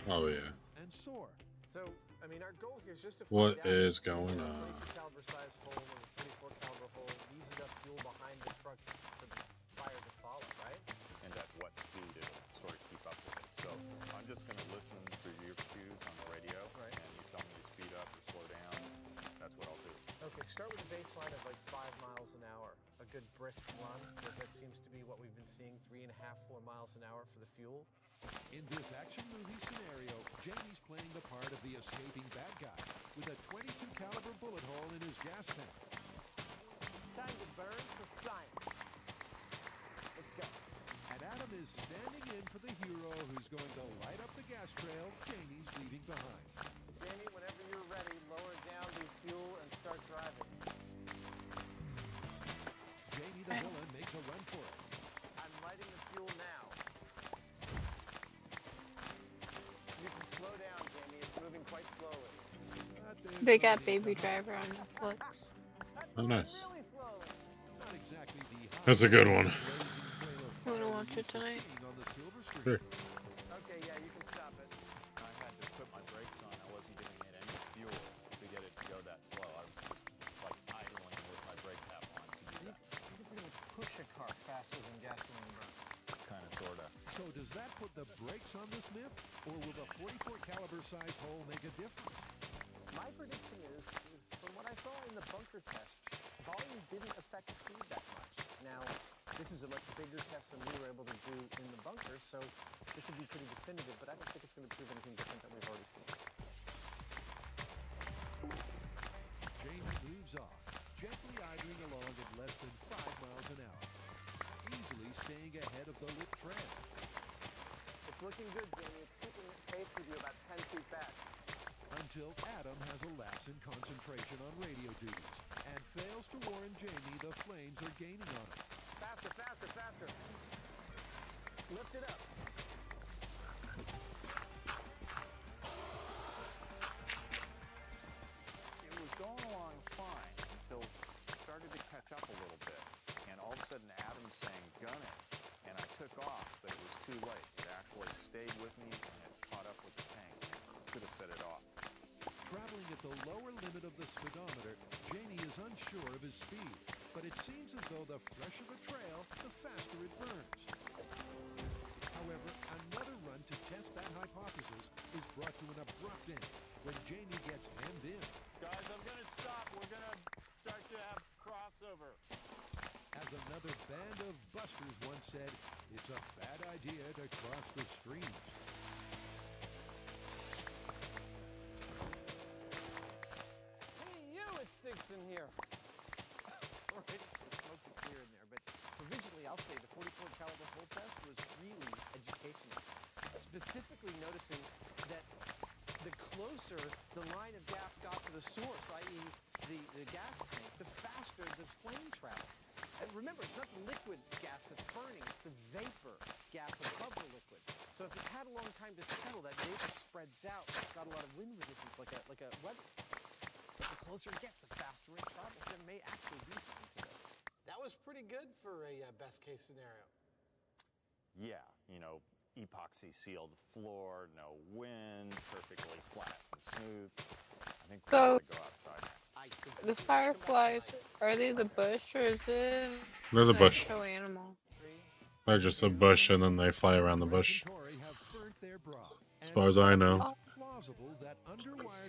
Oh, yeah. And sore. So, I mean, our goal here is just to What find out is going if on? a 22 caliber size hole or a 24 caliber hole leaves enough fuel behind the truck for the fire to follow, right? And at what speed it'll sort of keep up with it. So I'm just going to listen to your cues on the radio, Right. and you tell me to speed up or slow down. That's what I'll do. Okay, start with a baseline of like 5 miles an hour. A good brisk run, because that seems to be what we've been seeing, 3.5, 4 miles an hour for the fuel. In this action movie scenario, Jamie's playing the part of the escaping bad guy with a 22 caliber bullet hole in his gas tank. Time to burn for science. Let's go. And Adam is standing in for the hero who's going to light up the gas trail Jamie's leaving behind. Jamie, whenever you're ready, lower down the fuel and start driving. Jamie the villain makes a run for it. I'm lighting the fuel now. You can slow down, Jamie. It's moving quite slowly. They got Baby Driver on Netflix. Oh, nice. Really slowly. Not exactly the That's a good one. blazing trail watch it tonight? Sure. Okay, yeah, you can stop it. I had to put my brakes on. I wasn't giving it any fuel to get it to go that slow. I was just like idling with my brake tap on to do that. You can pretty much push a car faster than gasoline burns. Kind of, sorta. So does that put the brakes on this myth, or will the 44 caliber size hole make a difference? My prediction is from what I saw in the bunker test, volume didn't affect speed that much. Now, this is a much bigger test than we were able to do in the bunker, so this would be pretty definitive, but I don't think it's going to prove anything different than we've already seen. Jamie moves off, gently idling along at less than 5 miles an hour, easily staying ahead of the lit trail. It's looking good, Jamie. It's keeping pace with you about 10 feet back. Until Adam has a lapse in concentration on radio duties and fails to warn Jamie the flames are gaining on him. Faster, faster, faster. Lift it up. It was going along fine until it started to catch up a little bit. And all of a sudden, Adam's saying, gun it. And I took off, but it was too late. It actually stayed with me and it caught up with the tank. Could have set it off. Traveling at the lower limit of the speedometer, Jamie is unsure of his speed, but it seems as though the fresher the trail, the faster it burns. However, another run to test that hypothesis is brought to an abrupt end when Jamie gets hemmed in. Guys, I'm going to stop. We're going to start to have crossover. As another band of busters once said, it's a bad idea to cross the streams. It stinks in here. All right, smoke is clear in there, but provisionally I'll say the 44 caliber hole test was really educational. Specifically noticing that the closer the line of gas got to the source, i.e. the gas tank, the faster the flame traveled. And remember, it's not the liquid gas that's burning, it's the vapor gas above the liquid. So if it's had a long time to settle, that vapor spreads out, it's got a lot of wind resistance like a weather. But the closer it gets, the faster it travels. There may actually be something to this. That was pretty good for a best case scenario. Yeah, you know, epoxy sealed floor, no wind, perfectly flat and smooth. I think we're going to go outside. The fireflies, are they the bush or is it They're the an bush. actual animal? They're just a bush and then they fly around the bush. As far as I know.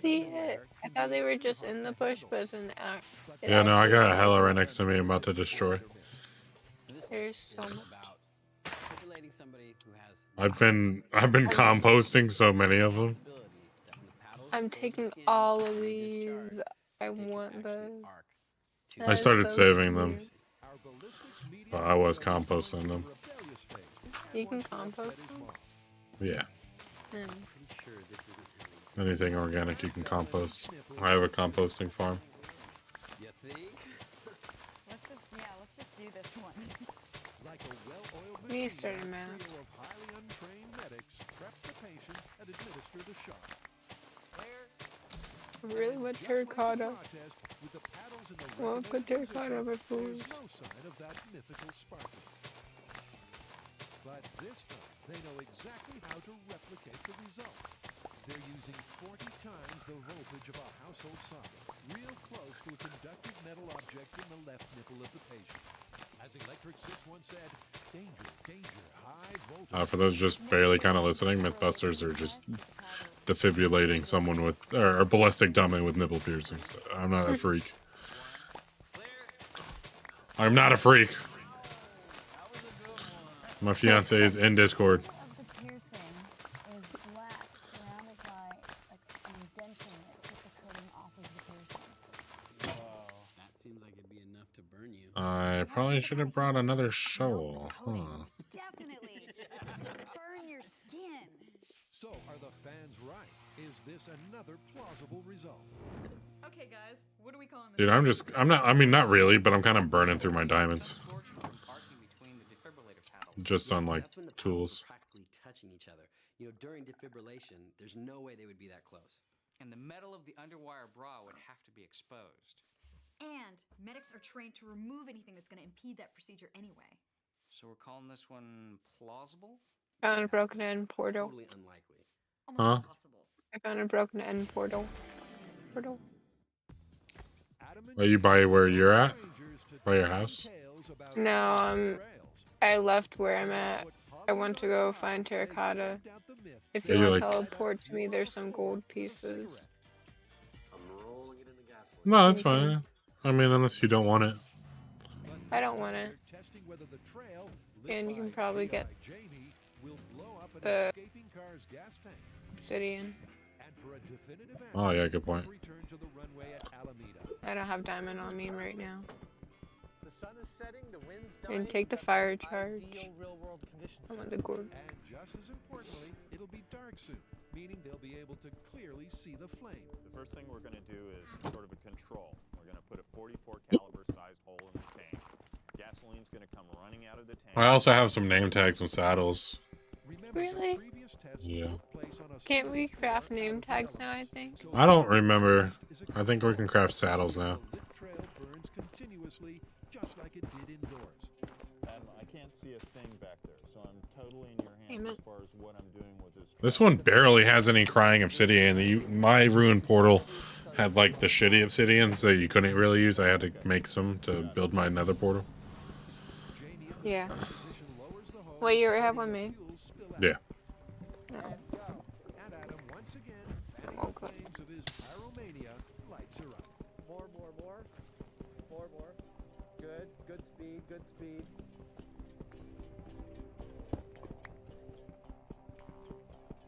See it? I thought they were just in the bush, but it's an act. Yeah, no, I got a hella right next to me I'm about to destroy. There's so much. I've been composting so many of them. I'm taking all of these. I want those. I started saving them. But I was composting them. You can compost them? Yeah. Hmm. Anything organic you can compost. I have a composting farm. You think? Let's just do this one. Me started math. Really want terracotta. Well, put terracotta on my food. But this time, they know exactly how to replicate the results. They're using 40 times the voltage of a household socket, real close to a conductive metal object in the left nipple of the patient. As Electric 6 once said, danger, danger, high voltage. For those just barely kind of listening, Mythbusters are just defibrillating someone with, or a ballistic dummy with nipple piercings. I'm not a freak. I'm not a freak. My fiance is in Discord. The piercing is black, surrounded by like an indention that took the coating off of the piercing. That seems like it'd be enough to burn you. I probably should have brought another shovel. Huh. Definitely. Burn your skin. So, are the fans right? Is this another plausible result? Okay, guys, what are we calling this? Dude, I mean, not really, but I'm kind of burning through my diamonds. Just on, like, tools. Practically touching each other. You know, during defibrillation, there's no way they would be that close. And the metal of the underwire bra would have to be exposed. And medics are trained to remove anything that's going to impede that procedure anyway. So we're calling this one plausible? Found a broken end portal. Totally unlikely. Huh? I found a broken end portal. Portal. Are you by where you're at? By your house? No, I left where I'm at. I want to go find terracotta. If you Are you want to like- teleport to me, there's some gold pieces. I'm rolling it in the gasoline. No, that's fine. I mean, unless you don't want it. I don't want it. And you can probably get the obsidian. Oh, yeah, good point. I don't have diamond on me right now. The sun is setting, the wind's And dying, take the we've got fire charge. ideal real-world conditions. I want the gold. And just as importantly, it'll be dark soon, meaning they'll be able to clearly see the flame. The first thing we're going to do is sort of a control. We're going to put a 44 caliber sized hole in the tank. Gasoline's going to come running out of the tank. I also have some name tags and saddles. Really? Yeah. Can't we craft name tags now, I think? I don't remember. I think we can craft saddles now. Trail burns continuously, just like it did indoors. I can't see a thing back there, so I'm totally in your hands as far as what I'm doing with this. This one barely has any crying obsidian. My ruin portal had like the shitty obsidian, so you couldn't really use. I had to make some to build my nether portal. Yeah. Well, you already have one made? Yeah. No. And Adam once again I'm all good. flames of his pyromania lights her up. More. Good speed.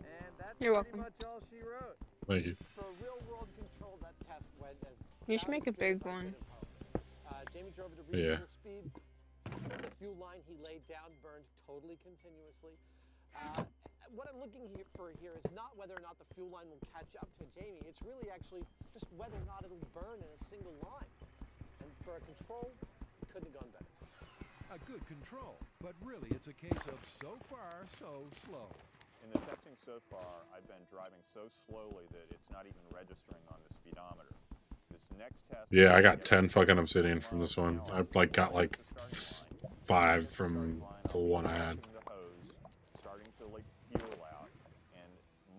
And that's You're pretty welcome. much all she wrote. Thank you. For real-world control, that test went as You should make a big one. Jamie drove at a Yeah. reasonable speed. The fuel line he laid down burned totally continuously. What I'm looking for here is not whether or not the fuel line will catch up to Jamie. It's really actually just whether or not it'll burn in a single line. And for a control, it couldn't have gone better. A good control, but really it's a case of so far, so slow. In the testing so far, I've been driving so slowly that it's not even registering on the speedometer. This next test. Yeah, I got 10 fucking obsidian from this one. I got like 5 from the one I had. Starting to like fuel out, and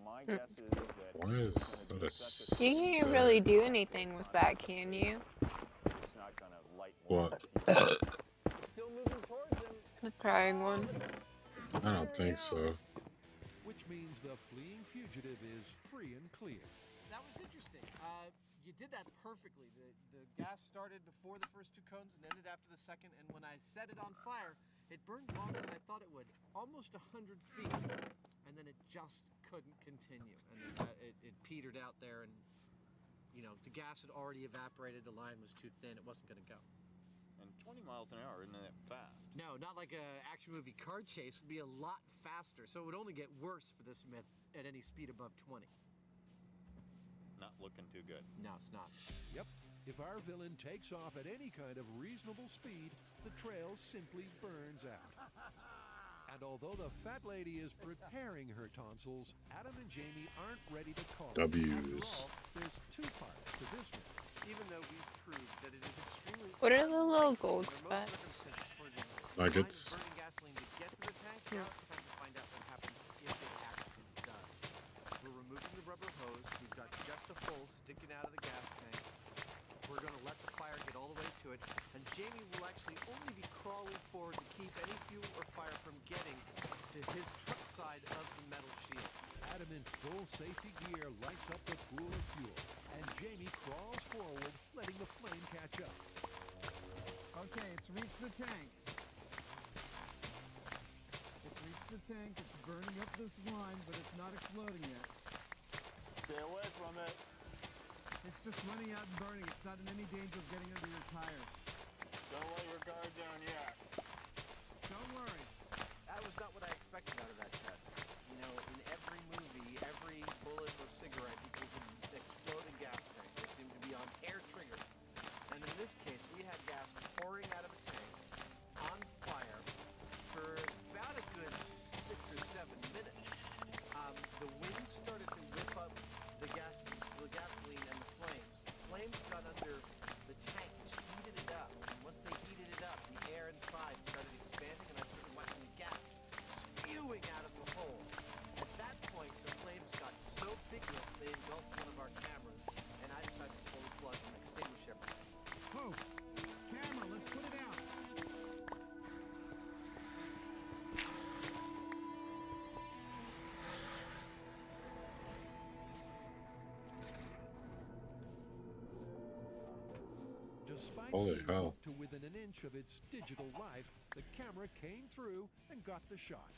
my guess is that Why is that a You can't really do anything with that, can you? it's not gonna light What? Still moving towards him. The crying one. I don't think so. Which means the fleeing fugitive is free and clear. That was interesting. You did that perfectly. The gas started before the first two cones and ended after the second, and when I set it on fire, it burned longer than I thought it would. Almost 100 feet. And then it just couldn't continue. And it petered out there, and, you know, the gas had already evaporated. The line was too thin. It wasn't going to go. And 20 miles an hour isn't that fast. No, not like a action movie car chase. It would be a lot faster. So it would only get worse for this myth at any speed above 20. Not looking too good. No, it's not. Yep. If our villain takes off at any kind of reasonable speed, the trail simply burns out. And although the fat lady is preparing her tonsils, Adam and Jamie aren't ready to call it. W's. After all, there's 2 parts to this myth. Even though we've proved that it is extremely What are the little gold spots? Nuggets. burning gasoline to get to the tank, now it's time to find out what happens if it actually does. We're removing the rubber hose. We've got just a hole sticking out of the gas tank. We're going to let the fire get all the way to it, and Jamie will actually only be crawling forward to keep any fuel or fire from getting to his truck side of the metal shield. Adam in full safety gear lights up the pool of fuel, and Jamie crawls forward, letting the flame catch up. Okay, it's reached the tank. It's reached the tank. It's burning up this line, but it's not exploding yet. Stay away from it. It's just running out and burning. It's not in any danger of getting under your tires. Don't let your guard down yet. Don't worry. That was not what I expected out of that test. You know, in every movie, every bullet or cigarette equals an exploding gas tank. They seem to be on air triggers. And in this case, we had gas pouring out of a tank on fire for about a good 6 or 7 minutes. The wind started to whip up the gasoline and the flames. The flames got under the tank, which heated it up. And once they heated it up, the air inside started expanding, and I started despite Holy being hell. up to within an inch of its digital life, the camera came through and got the shot.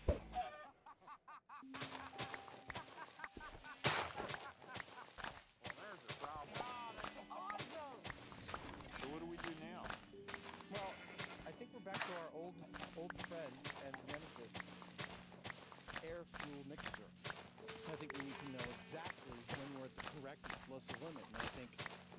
There's a problem. So what do we do now? Well, I think we're back to our old friend and nemesis, air fuel mixture. I think we need to know exactly when we're at the correct explosive limit, and I think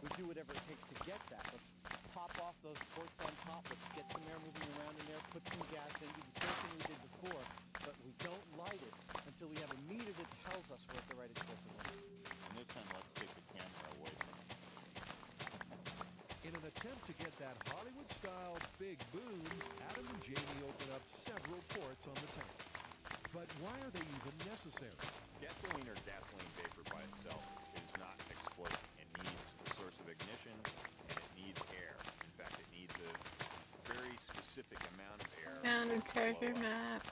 we do whatever it takes to get that. Let's pop off those ports on top. Let's get some air moving around in there. Put some gas in. Do the same thing we did before, but we don't light it until we have a meter that tells us we're at the right explosive limit. And this time, let's take the camera away from it. In an attempt to get that Hollywood-style big boom, Adam and Jamie open up several ports on the tank. But why are they even necessary? Gasoline or gasoline vapor by itself is not explosive. It needs a source of ignition, and it needs air. In fact, it needs a very specific amount of air. Found a treasure map.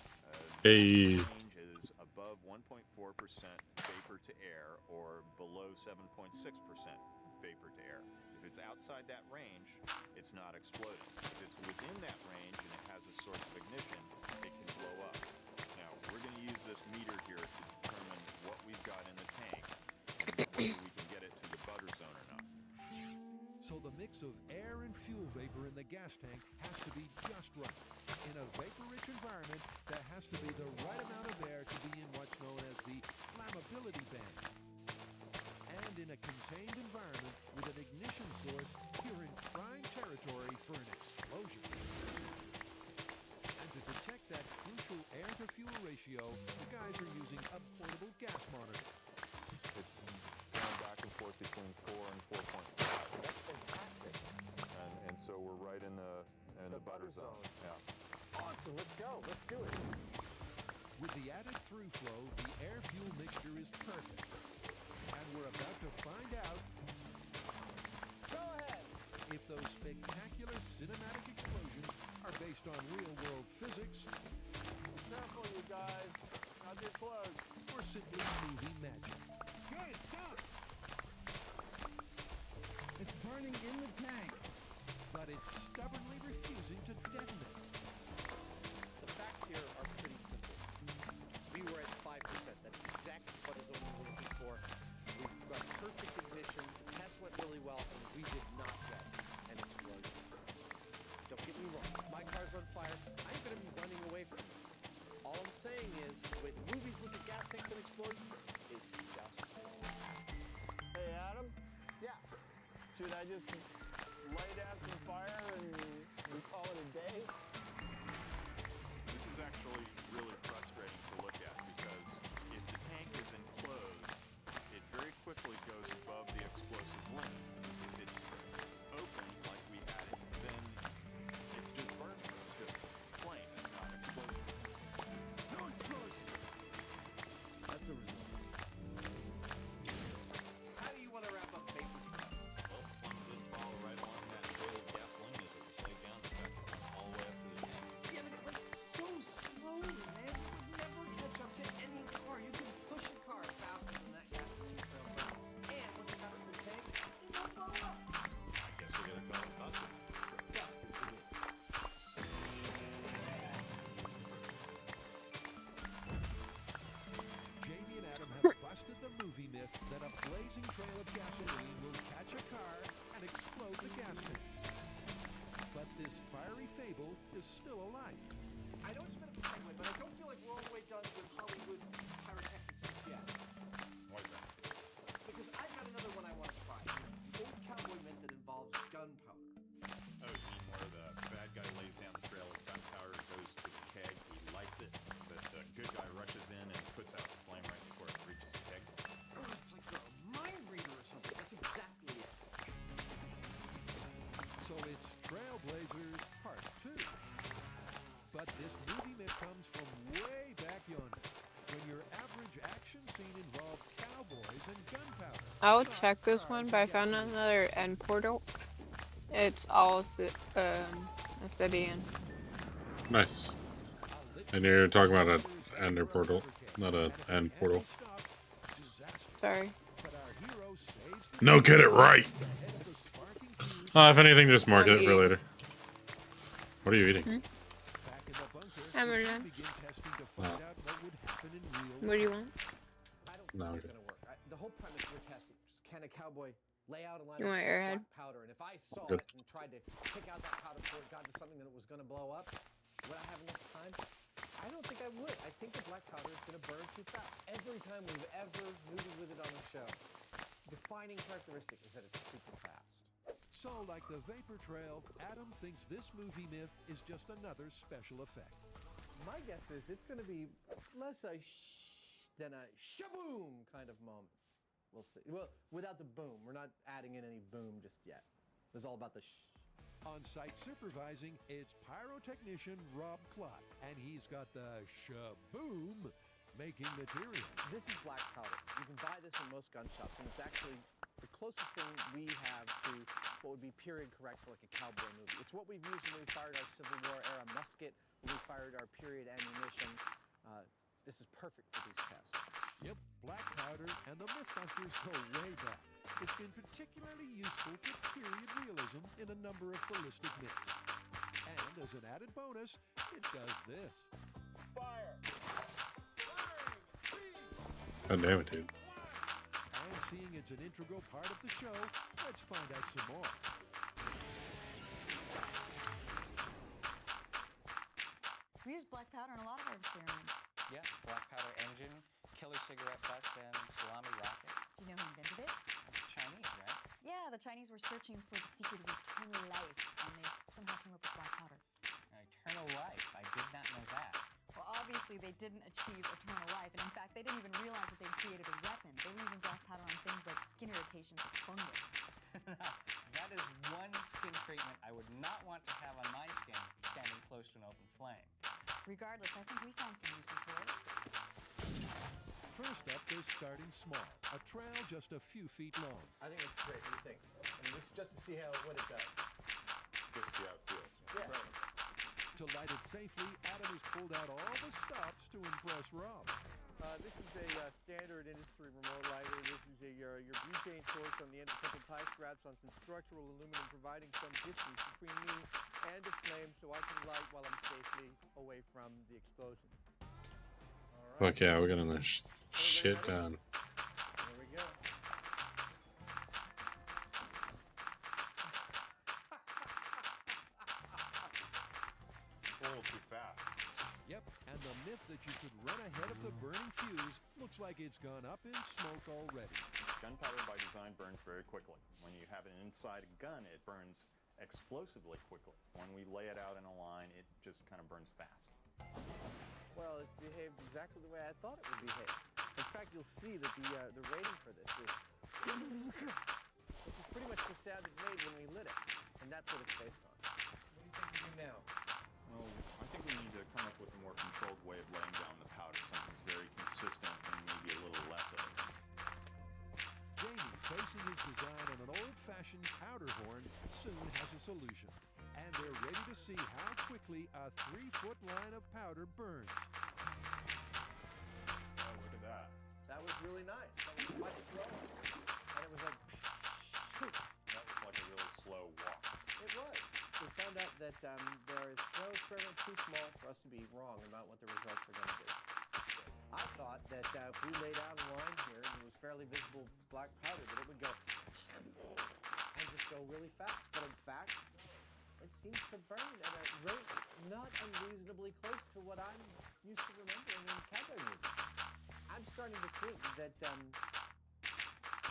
Hey. Range is above 1.4% vapor to air or below 7.6% vapor to air. If it's outside that range, it's not exploding. If it's within that range and it has a source of ignition, it can blow up. Now, we're going to use this meter here to determine what we've got in the tank and whether we can get it to the butter zone or not. So the mix of air and fuel vapor in the gas tank has to be just right. In a vapor-rich environment, there has to be the right amount of air to be in what's known as the flammability band. And in a contained environment with an ignition source, you're in prime territory for an explosion. And to detect that crucial air-to-fuel ratio, the guys are using a portable gas monitor. It's going back and forth between 4 and 4.5. That's fantastic. And so we're right in the butter zone. Yeah. Awesome, let's go. Let's do it. With the added through flow, the air-fuel mixture is perfect. And we're about to find out Go ahead! if those spectacular cinematic explosions are based on real-world physics Careful, you guys. Not too close. or simply movie magic. Okay, stop! It's burning in the tank. But it's stubbornly refusing to detonate. The facts here are pretty simple. We were at 5%. That's exactly what is only we're looking for. We've got perfect ignition. The test went really well, and we did not get an explosion. Don't get me wrong. If my car's on fire, I'm going to be running away from it. All I'm saying is, the way the movies look at gas tanks and explosions, it's just wrong. Hey, Adam, Yeah. should I just lay down some fire and we call it a day? This is actually really frustrating to look at because if the tank is enclosed, it very quickly goes above the explosive limit. If it's open like we had it, then it's just burning. It's just flame. It's not explosive. No explosion. That's a result. How do you want to wrap up vapor? Well, one did follow right along that trail of gasoline as it was laid down. In fact, it went all the way up to the tank. Yeah, but it's so slowly, man. You never catch up to any car. You can push a car faster than that gasoline trail burn. And once it got in the tank, it won't blow up. I guess we gotta call it busted. Busted it is. Jamie and Adam have busted the movie myth that a blazing trail of gasoline will catch a car and explode the gas tank. But this fiery fable is still alive. I know it's a bit of a segue, but I don't feel like we're all the way done with Hollywood pyrotechnics just yet. Why is that? Because I've got another one I want to try. It's the old cowboy myth that involves gunpowder. Oh, you mean where the bad guy lays down the trail of gunpowder, goes to the keg, he lights it, but the good guy rushes in and puts out the flame right before it reaches the keg? Oh, it's like a mind reader or something. That's exactly it. So it's Trailblazers Part 2. But this movie myth comes from way back yonder, when your average action scene involved cowboys and gunpowder. I'll check this one, but I found another end portal. It's all Obsidian. Nice. And you're talking about an ender portal, not an end portal. Sorry. But our hero saves No, get it right. the head of the sparking fuse If anything, just mark it for later. What are you eating? I don't know. What do you want? I don't No, think this is gonna work. The whole premise we're testing is can a cowboy lay out a line You of want Airhead? black powder, and if I saw Good. it and tried to pick out that powder before it got to something that it was gonna blow up, would I have enough time? I don't think I would. I think the black powder is gonna burn too fast. Every time we've ever moved with it on the show, its defining characteristic is that it's super fast. So, like the vapor trail, Adam thinks this movie myth is just another special effect. My guess is it's going to be less a shh than a shaboom kind of moment. We'll see. Well, without the boom. We're not adding in any boom just yet. It's all about the shh. On-site supervising, it's pyrotechnician Rob Klott, and he's got the shaboom making material. This is black powder. You can buy this in most gun shops, and it's actually the closest thing we have to what would be period correct for like a cowboy movie. It's what we've used when we fired our Civil War era musket, when we fired our period ammunition. This is perfect for these tests. Yep, black powder and the Mythbusters go way back. It's been particularly useful for period realism in a number of ballistic myths. And as an added bonus, it does this. Fire! God damn it, dude. And seeing it's an integral part of the show, let's find out some more. We use black powder in a lot of our experiments. Yeah, black powder engine, killer cigarette butts, and salami rocket. Do you know who invented it? Chinese, right? Yeah, the Chinese were searching for the secret of eternal life, and they somehow came up with black powder. Eternal life. I did not know that. Well, obviously they didn't achieve eternal life, and in fact, they didn't even realize that they'd created a weapon. They were using black powder on things like skin irritations with fungus. That is one skin treatment I would not want to have on my skin standing close to an open flame. Regardless, I think we found some uses for it. First up, they're starting small. A trail just a few feet long. I think it's great. What do you think? I mean, this is just to see what it does. Just see how it feels. Yeah. Right. To light it safely, Adam has pulled out all the stops to impress Rob. This is a standard industry remote lighter. This is your butane source on the end of a couple tie straps on some structural aluminum, providing some distance between me and the flame so I can light while I'm safely away from the explosion. Fuck yeah, we're getting this shit done. There we go. It's a little too fast. Yep, and the myth that you could run ahead of the burning fuse looks like it's gone up in smoke already. Gunpowder by design burns very quickly. When you have it inside a gun, it burns explosively quickly. When we lay it out in a line, it just kind of burns fast. Well, it behaved exactly the way I thought it would behave. In fact, you'll see that the rating for this is which is pretty much the sound it made when we lit it, and that's what it's based on. What do you think we do now? Well, I think we need to come up with a more controlled way of laying down the powder, something that's very consistent and maybe a little less of it. Jamie, basing his design on an old-fashioned powder horn, soon has a solution. And they're ready to see how quickly a 3-foot line of powder burns. Oh, look at that. That was really nice. That was much slower. And it was like... That was like a really slow walk. It was. We found out that there is no experiment too small for us to be wrong about what the results are going to be. I thought that if we laid out a line here and it was fairly visible black powder, that it would go and just go really fast. But in fact, it seems to burn at a rate not unreasonably close to what I'm used to remembering in cowboy movies. I'm starting to think that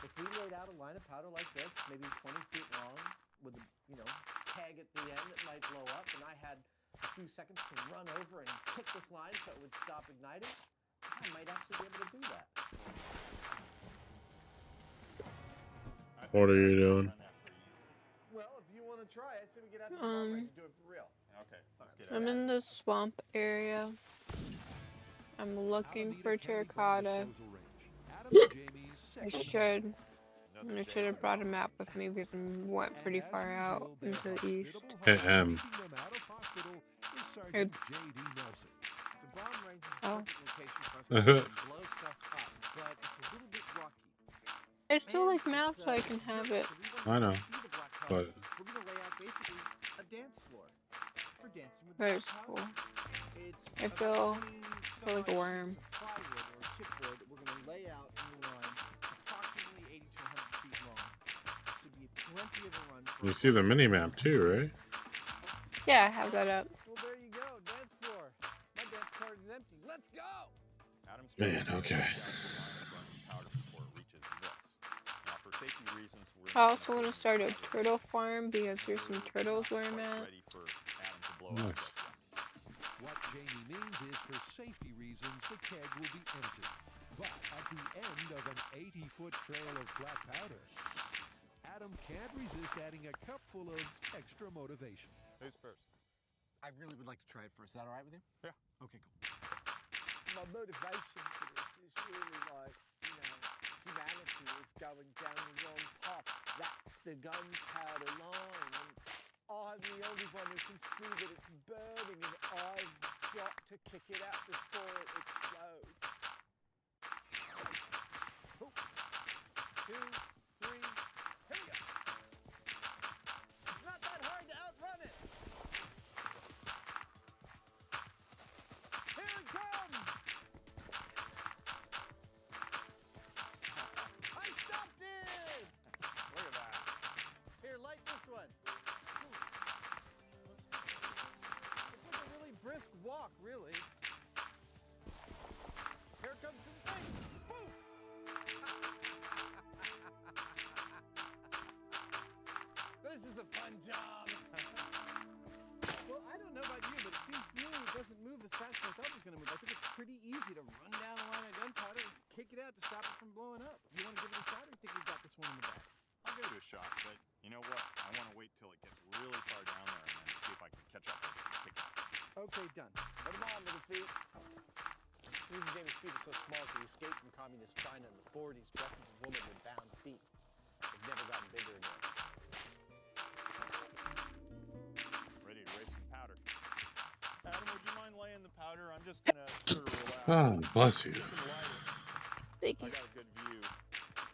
if we laid out a line of powder like this, maybe 20 feet long, with a keg at the end that might blow up, and I had a few seconds to run over and kick this line so it would stop igniting, I might actually be able to do that. What are you doing? Well, if you want to try, I say we get out to the farm range and do it for real. Okay, let's get it. I'm in the swamp area. I'm looking for terracotta. I should have brought a map with me because we went pretty far out into the east. Oh. I still like maps so I can have it. I know. But we're gonna lay out basically a dance floor for dancing with That's black cool. powder. It's I about feel like a 20 worm. sheets of plywood or chipboard that we're gonna lay out in the line, approximately 80 to 100 feet long. Should be plenty of a run for you see the mini map too, right? Yeah, I have that up. Well, there you go, dance floor. My dance card is empty. Let's go! Adam's Man, okay. powder before it reaches this. Now, for safety reasons, we're I also want to start a turtle farm because there's some turtles where I'm at. ready for Adam to blow Nice. up this one. What Jamie means is, for safety reasons, the keg will be empty. But at the end of an 80-foot trail of black powder, Adam can't resist adding a cup full of extra motivation. Who's first? I really would like to try it first. Is that all right with you? Yeah. Okay, cool. My motivation for this is really like, humanity is going down the wrong path. That's the gunpowder line. And I'm the only one who can see that it's burning, and I've got to kick it out before it explodes. 2, 3, here we go. It's not that hard to outrun it. Here it comes! I stopped it! Look at that. Here, light this one. It's like a really brisk walk, really. Here comes some things. Poof! This is a fun job. Well, I don't know about you, but it seems to me it doesn't move as fast as I thought it was going to move. I think it's pretty easy to run down a line of gunpowder and kick it out to stop it from blowing up. You want to give it a shot, or you think we've got this one in the bag? I'll give it a shot, but you know what? I want to wait till it gets really far down there and then see if I can catch up with it and kick it. Okay, done. Put them on, little feet. The reason Jamie's feet are so small is he escaped from communist China in the 40s dressed as a woman with bound feet. They've never gotten bigger again. Ready to raise some powder. Adam, would you mind laying the powder? I'm just gonna sort of relax. Oh, bless you. Thank I got a good view.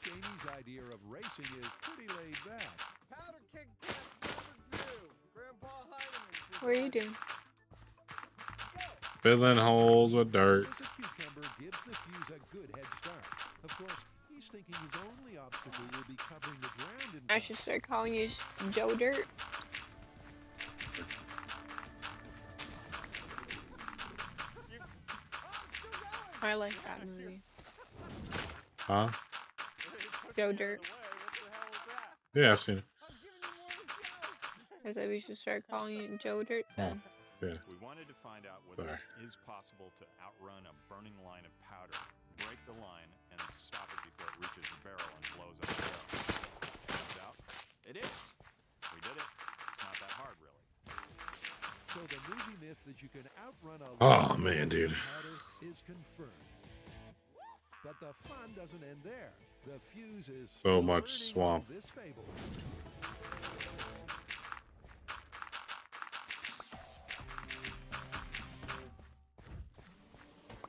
Jamie's idea of racing is pretty laid back. Powder kick test number 2. Grandpa Heineman. What are you doing? Filling holes with dirt. As a cucumber gives the fuse a good head start. Of course, he's thinking his only obstacle will be covering the ground in I should start calling you Joe Dirt. I like that movie. Huh? Joe Dirt. Yeah, I've seen it. I said we should start calling you Joe Dirt then. Yeah. We wanted to find out whether Sorry. it is possible to outrun a burning line of powder, break the line, and stop it before it reaches the barrel and blows up the barrel. Turns out, it is. We did it. It's not that hard, really. So the movie myth that you can outrun a Oh, man, dude. powder is confirmed. But the fun doesn't end there. The fuse is So still much burning swamp. on this fable.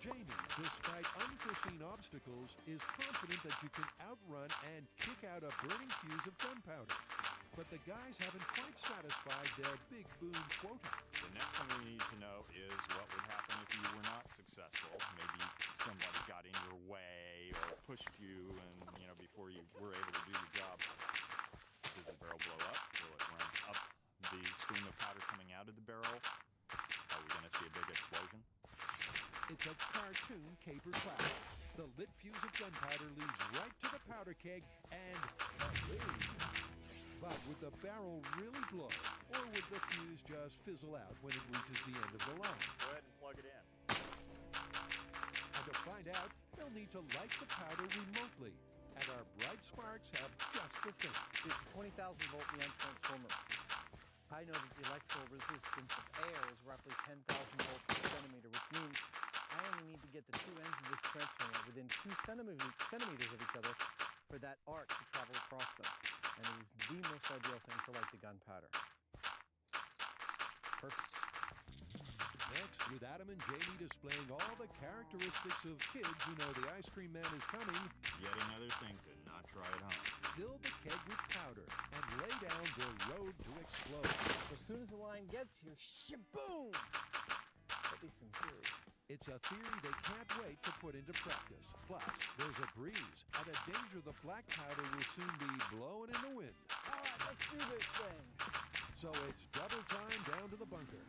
Jamie, despite unforeseen obstacles, is confident that you can outrun and kick out a burning fuse of gunpowder. But the guys haven't quite satisfied their big boom quota. The next thing we need to know is what would happen if you were not successful. Maybe somebody got in your way or pushed you, and before you were able to do your job. Does the barrel blow up? Will it run up the stream of powder coming out of the barrel? Are we going to see a big explosion? It's a cartoon capered blast. The lit fuse of gunpowder leads right to the powder keg and kaboom! But would the barrel really blow, or would the fuse just fizzle out when it reaches the end of the line? Go ahead and plug it in. And to find out, they'll need to light the powder remotely. And our bright sparks have just the thing. It's a 20,000 volt NAND transformer. I know that the electrical resistance of air is roughly 10,000 volts per centimeter, which means I only need to get the two ends of this transformer within 2 centimeters of each other for that arc to travel across them. And it is the most ideal thing for like the gunpowder. Perfect. Next, with Adam and Jamie displaying all the characteristics of kids who know the ice cream man is coming. Yet another thing to not try at home. fill the keg with powder and lay down the road to explode. As soon as the line gets here, shaboom! At least in theory. It's a theory they can't wait to put into practice. Plus, there's a breeze and a danger the black powder will soon be blowing in the wind. All right, let's do this thing. So it's double time down to the bunker.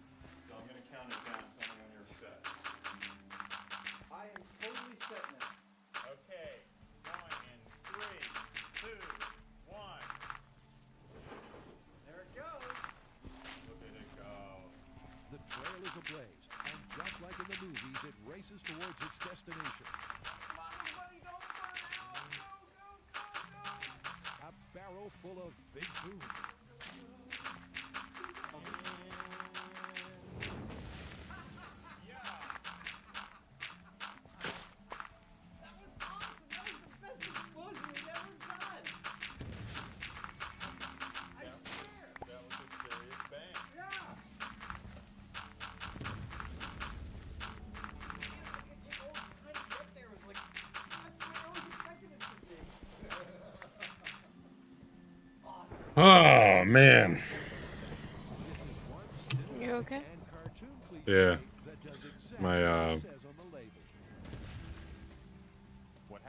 So I'm going to count it down. Tell me when you're set. I am totally set now. Okay, going in 3, 2, 1. There it goes. Look at it go. The trail is ablaze, and just like in the movies, it races towards its destination. Come on, everybody, don't burn out. Go, go, go, go. A barrel full of Big Boom. Oh man. You okay? Yeah. My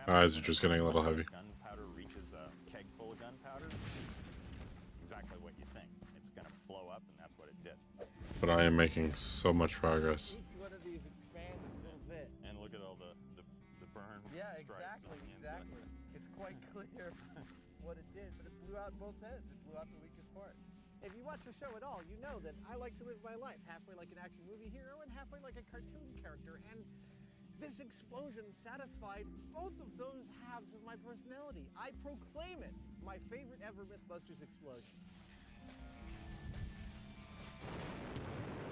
eyes are just getting a little heavy. Gunpowder reaches a keg full of gunpowder. Exactly what you think. It's going to blow up, and that's what it did. But I am making so much progress. Each one of these expands a little bit. And look at all the burn Yeah, stripes on the inside. exactly. It's quite clear what it did, but it blew out both ends. It blew out the weakest part. If you watch the show at all, you know that I like to live my life halfway like an action movie hero and halfway like a cartoon character. And this explosion satisfied both of those halves of my personality. I proclaim it my favorite ever Mythbusters explosion.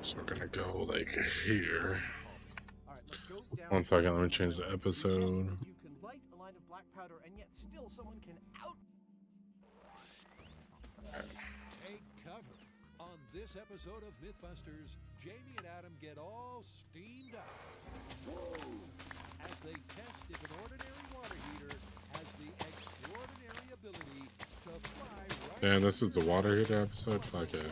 So we're gonna go like here. All right, let's go down. 1 second, let me change the episode. You can light a line of black powder, and yet still someone can out. Take cover. On this episode of Mythbusters, Jamie and Adam get all steamed up as they test if an ordinary water heater has the extraordinary ability to fly right. Damn, this is the water heater episode? Fuck yeah. And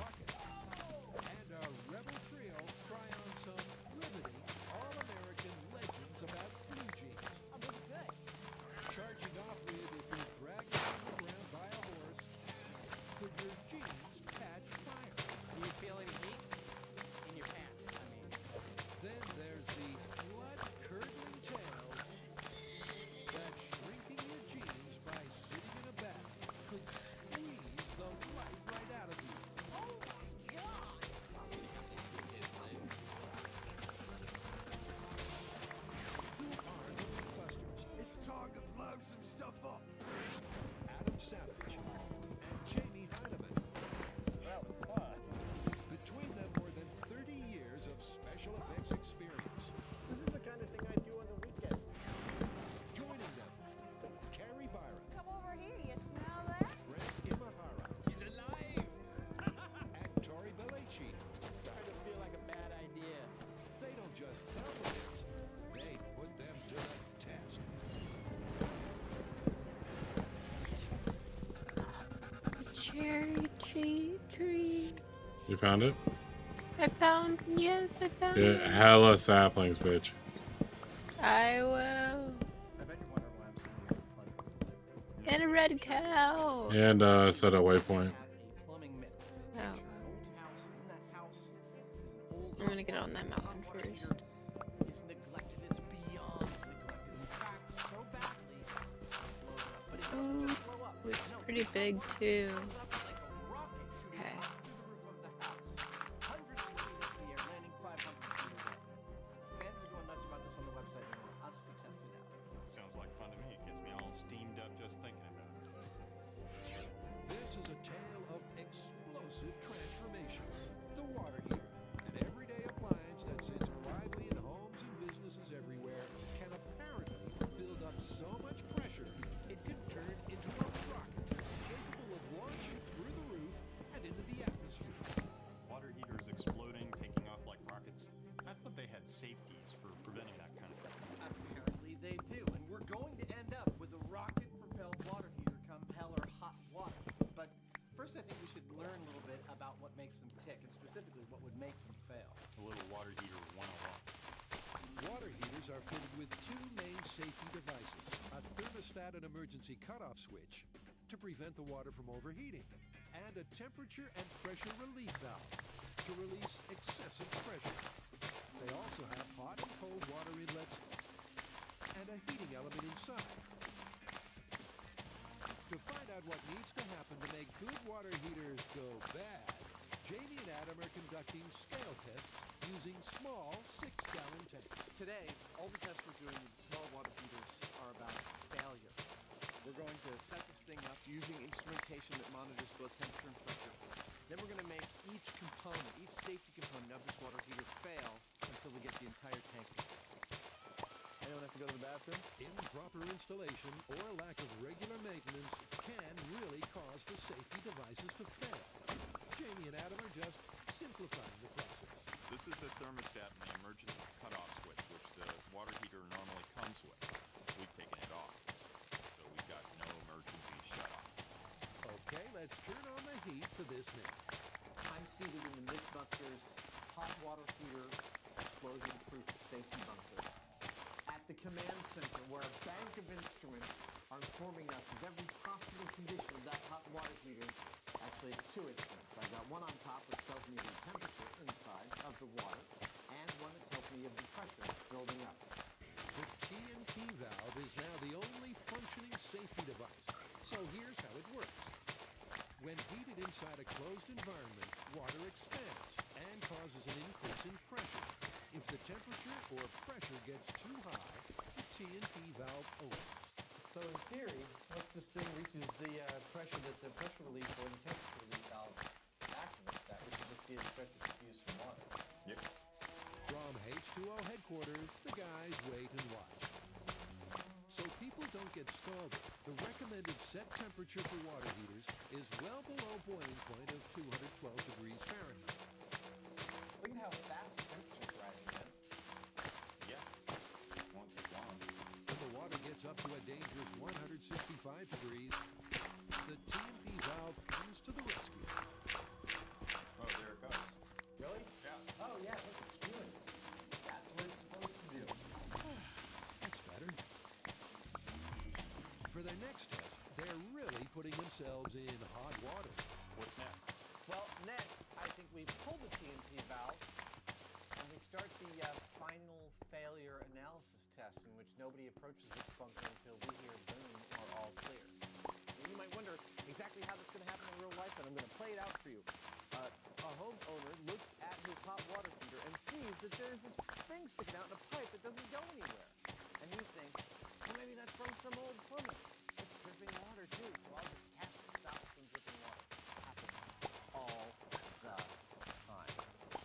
our rebel trio try on some riveting all-American legends about blue jeans. Charging off with if you're dragged along the ground by a horse, could your jeans catch fire? Do you feel any heat in your pants? I mean, Then there's the blood-curdling tale that shrinking your jeans by sitting in a bath could squeeze the life right out of you. Oh my God! Who are the Mythbusters? It's time to blow some stuff up. Adam Savage and Jamie Heineman. Well, it's fun. Between them, more than 30 years of special effects experience. This is the kind of thing I do on the weekend. Joining them, Carrie Byron, Come over here, you smell that? Brent Imahara, he's alive! and Tori Belleci. Starting to feel like a bad idea. They don't just tell the myths, they put them to the test. Cherry tree. You found it? I found Yeah, it. hella saplings, bitch. I will. I bet you're wondering why I'm so plugged. And a red cow. And set a waypoint. Have a plumbing myth. Oh. An old house. In that house is an old I'm gonna get on that mountain hot water first. heater. It's neglected. It's beyond neglected. In fact, so badly it blows up. But it doesn't just blow up. It's No, pretty it big too. blows up like a rocket shooting Okay. up through the roof of the house. Hundreds of feet into the air, landing 500 feet away. Fans are going nuts about this on the website. They want us to test it out. Sounds like fun to me. It gets me all steamed up just thinking about it. This is a tale of explosive transformation. The water heater, an everyday appliance that sits quietly in homes and businesses everywhere, can apparently build up so much pressure it could turn into a rocket capable of launching through makes them tick, and specifically what would make them fail. A little water heater 101. Water heaters are fitted with two main safety devices, a thermostat and emergency cutoff switch to prevent the water from overheating, and a temperature and pressure relief valve to release excessive pressure. They also have hot and cold water inlets and a heating element inside. To find out what needs to happen to make good water heaters go bad, Jamie and Adam are conducting scale tests using small 6-gallon tanks. Today, all the tests we're doing with small water heaters are about failure. We're going to set this thing up using instrumentation that monitors both temperature and pressure. Then we're going to make each component, each safety component of this water heater fail until we get the entire tank. Anyone have to go to the bathroom? Improper installation or lack of regular maintenance can really cause the safety devices to fail. Jamie and Adam are just simplifying the process. This is the thermostat and the emergency cutoff switch, which the water heater normally comes with. We've taken it off, so we've got no emergency shut-off. Okay, let's turn on the heat for this minute. I'm seated in the Mythbusters hot water heater explosion-proof safety bunker. At the command center, where a bank of instruments are informing us of every possible condition of that hot water heater. Actually, it's two instruments. I've got one on top which tells me the temperature inside of the water, and one that tells me of the pressure building up. The TNT valve is now the only functioning safety device. So here's how it works. When heated inside a closed environment, water expands and causes an increase in pressure. If the temperature or pressure gets too high, the TNT valve opens. So in theory, once this thing reaches the pressure that the pressure relief or the temperature relief valve activates that, we should just see it start to suffuse some water. Yep. From H2O headquarters, the guys wait and watch. So people don't get scalded, the recommended set temperature for water heaters is well below boiling point of 212 degrees Fahrenheit. Look at how fast the temperature's rising, man. Yeah. Won't take long. When the water gets up to a dangerous 165 degrees, the TNT valve comes to the rescue. Oh, there it goes. Really? Yeah. Oh, yeah, look, it's spewing. That's what it's supposed to do. That's better. For their next test, they're really putting themselves in hot water. What's next? Well, next, I think we pull the TNT valve, and we start the final failure analysis test, in which nobody approaches this bunker until we hear boom or all clear. And you might wonder exactly how that's going to happen in real life, and I'm going to play it out for you. A homeowner looks at his hot water heater and sees that there's this thing sticking out in a pipe that doesn't go anywhere. And he thinks, well, maybe that's from some old plumber. It's dripping water too, so I'll just cap it and stop it from dripping water. Happens all the time.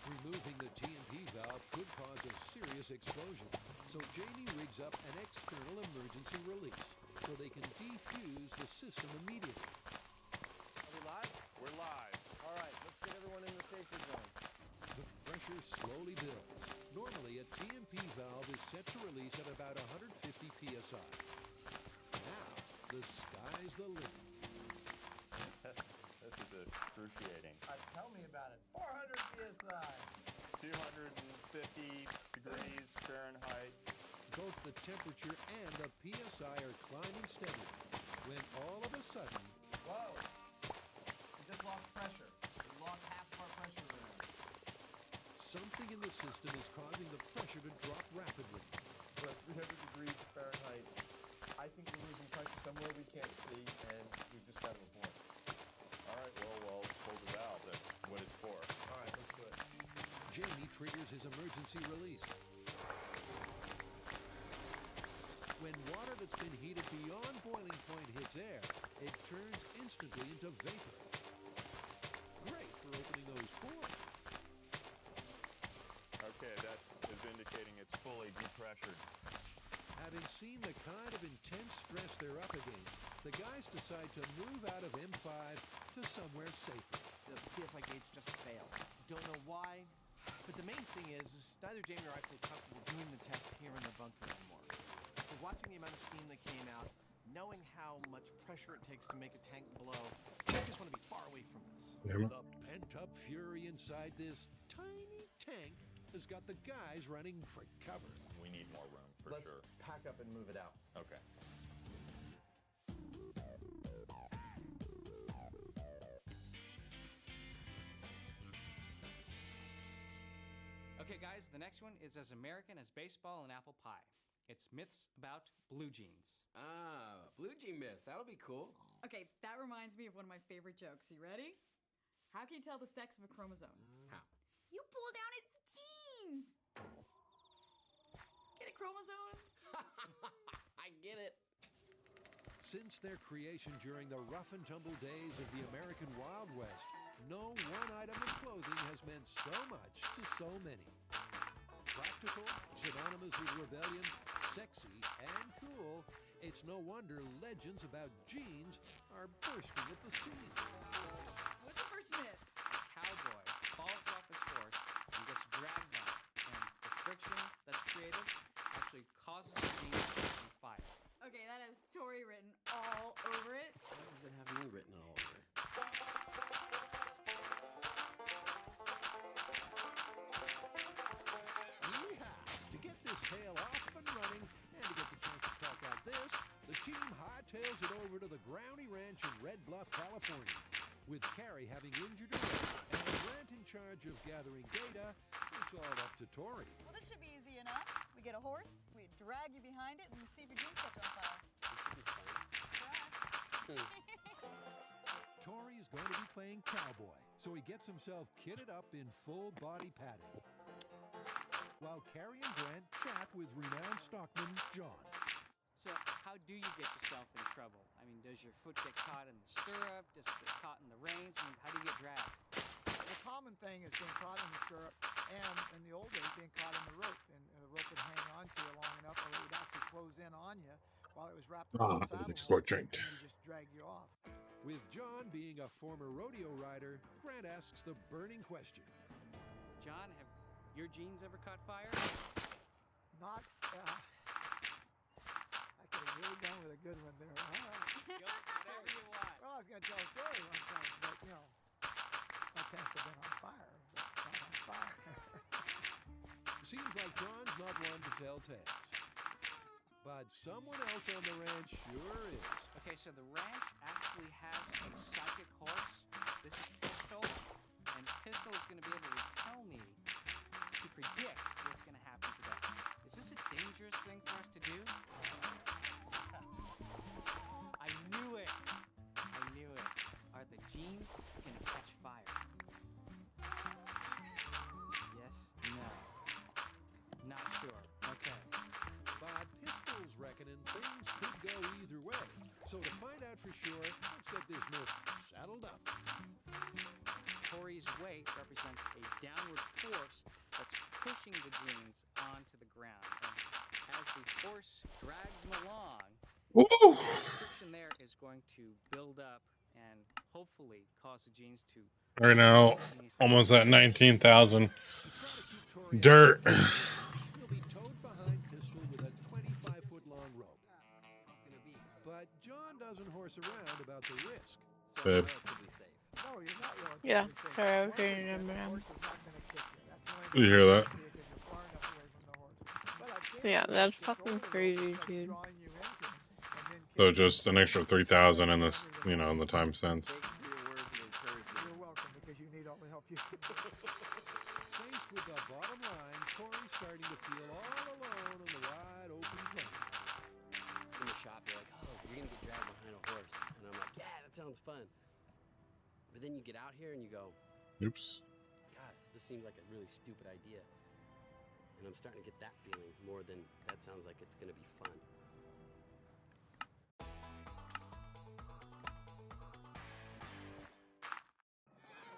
Removing the TNT valve could cause a serious explosion, so Jamie rigs up an external emergency release so they can defuse the system immediately. Are we live? We're live. All right, let's get everyone in the safety zone. The pressure slowly builds. Normally, a TNT valve is set to release at about 150 psi. Now, the sky's the limit. This is excruciating. Tell me about it. 400 psi. 250 degrees Fahrenheit. Both the temperature and the psi are climbing steadily when all of a sudden... Whoa! We just lost pressure. We lost half of our pressure around. Something in the system is causing the pressure to drop rapidly. We're at 300 degrees Fahrenheit. I think we're losing pressure somewhere we can't see, and we've just got to abort. All right, well, pull the valve. That's what it's for. All right, let's do it. Jamie triggers his emergency release. When water that's been heated beyond boiling point hits air, it turns instantly into vapor. Great for opening those pores. Okay, that is indicating it's fully depressured. Having seen the kind of intense stress they're up against, the guys decide to move out of M5 to somewhere safer. The PSI gauge just failed. Don't know why, but the main thing is neither Jamie or I feel comfortable doing the test here in the bunker anymore. After watching the amount of steam that came out, knowing how much pressure it takes to make a tank blow, I just want to be far away from this. The Cub Fury inside this tiny tank has got the guys running for cover. We need more room, for Let's sure. pack up and move it out. Okay. Okay, guys, the next one is as American as baseball and apple pie. It's myths about blue jeans. Ah, blue jean myths. That'll be cool. Okay, that reminds me of one of my favorite jokes. You ready? How can you tell the sex of a chromosome? How? You pull down its jeans. Get it, chromosome? I get it. Since their creation during the rough and tumble days of the American Wild West, no one item of clothing has meant so much to so many. Practical, synonymous with rebellion, sexy, and cool, it's no wonder legends about jeans are bursting at the seams. What's the first myth? A cowboy falls off his horse and gets dragged by it, and the friction that's created actually causes the jeans to catch on fire. Okay, that has Tori written all over it. Why does it have me written all over it? Yeehaw! To get this tale off and running, and to get the chance to talk out this, the team hightails it over to the Groundy Ranch in Red Bluff, California. With Carrie having injured her leg and Grant in charge of gathering data, it's all up to Tori. Well, this should be easy enough. We get a horse, we drag you behind it, and we see if your jeans catch on fire. This should be fun. Tori is going to be playing cowboy, so he gets himself kitted up in full body padding. While Carrie and Grant chat with renowned stockman John. So how do you get yourself in trouble? I mean, does your foot get caught in the stirrup? Does it get caught in the reins? I mean, how do you get dragged? The common thing is being caught in the stirrup, and in the old days, being caught in the rope. And the rope would hang on to you long enough, or it would actually close in on you while it was wrapped around the saddle, unfortunate. and then just drag you off. With John being a former rodeo rider, Grant asks the burning question. John, have your jeans ever caught fire? Not, I could have really gone with a good one there. Go whatever you want. Well, I was going to tell a story one time, but, you know, my pants have been on fire, but not on fire. Seems like John's not one to tell tales. But someone else on the ranch sure is. Okay, so the ranch actually has a psychic horse. This is Pistol, and Pistol is going to be able to tell me to predict what's going to happen today. Is this a dangerous thing for us to do? I knew it. I knew it. Are the jeans going to catch fire? Yes? No? Not sure. Okay. But Pistol's reckoning things could go either way. So to find out for sure, let's get this myth saddled up. Tori's weight represents a downward force that's pushing the jeans onto the ground. And as the horse drags them along, the friction there is going to build up and hopefully cause the jeans to... Right now, almost at 19,000. Dirt. He'll be towed behind Pistol with a 25-foot-long rope. But John doesn't horse around about the risk. Babe. No, you're not relatively Yeah, safe. sorry, I was Horse getting is- a the number. horse is not gonna kick you. That's the only You hear that? thing because you're far enough away from the horse. But I've seen Yeah, horses that's just fucking over the crazy, rope, like dude. drawing you into them, and then So kick you. just an extra 3,000 in this, in the time since. You're welcome, because you need all the help you can get. Faced with the bottom line, Tori's starting to feel all alone on the wide open plain. In the shop, they're like, oh, you're going to get dragged behind a horse. And I'm like, yeah, that sounds fun. But then you get out here and you go, Oops. guys, this seems like a really stupid idea. And I'm starting to get that feeling more than that sounds like it's going to be fun.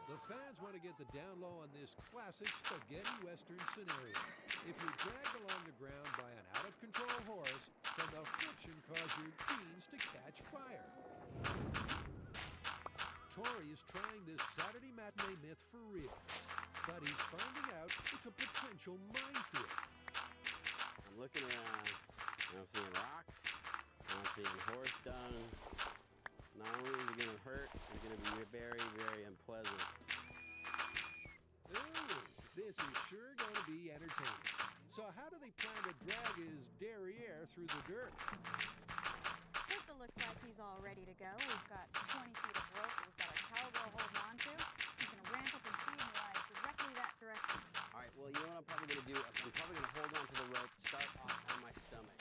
The fans want to get the down low on this classic spaghetti western scenario. If you're dragged along the ground by an out-of-control horse, then the friction causes your jeans to catch fire. Tori is trying this Saturday matinee myth for real, but he's finding out it's a potential minefield. I'm looking around, and I'm seeing rocks, and I'm seeing horse dung. Not only is it going to hurt, it's going to be very, very unpleasant. This is sure going to be entertaining. So how do they plan to drag his derriere through the dirt? Pistol looks like he's all ready to go. We've got 20 feet of rope that we've got our cowgirl holding on to. He's going to ramp up his speed and ride directly that direction. All right, well, you know what I'm probably going to do? I'm probably going to hold on to the rope, start off on my stomach.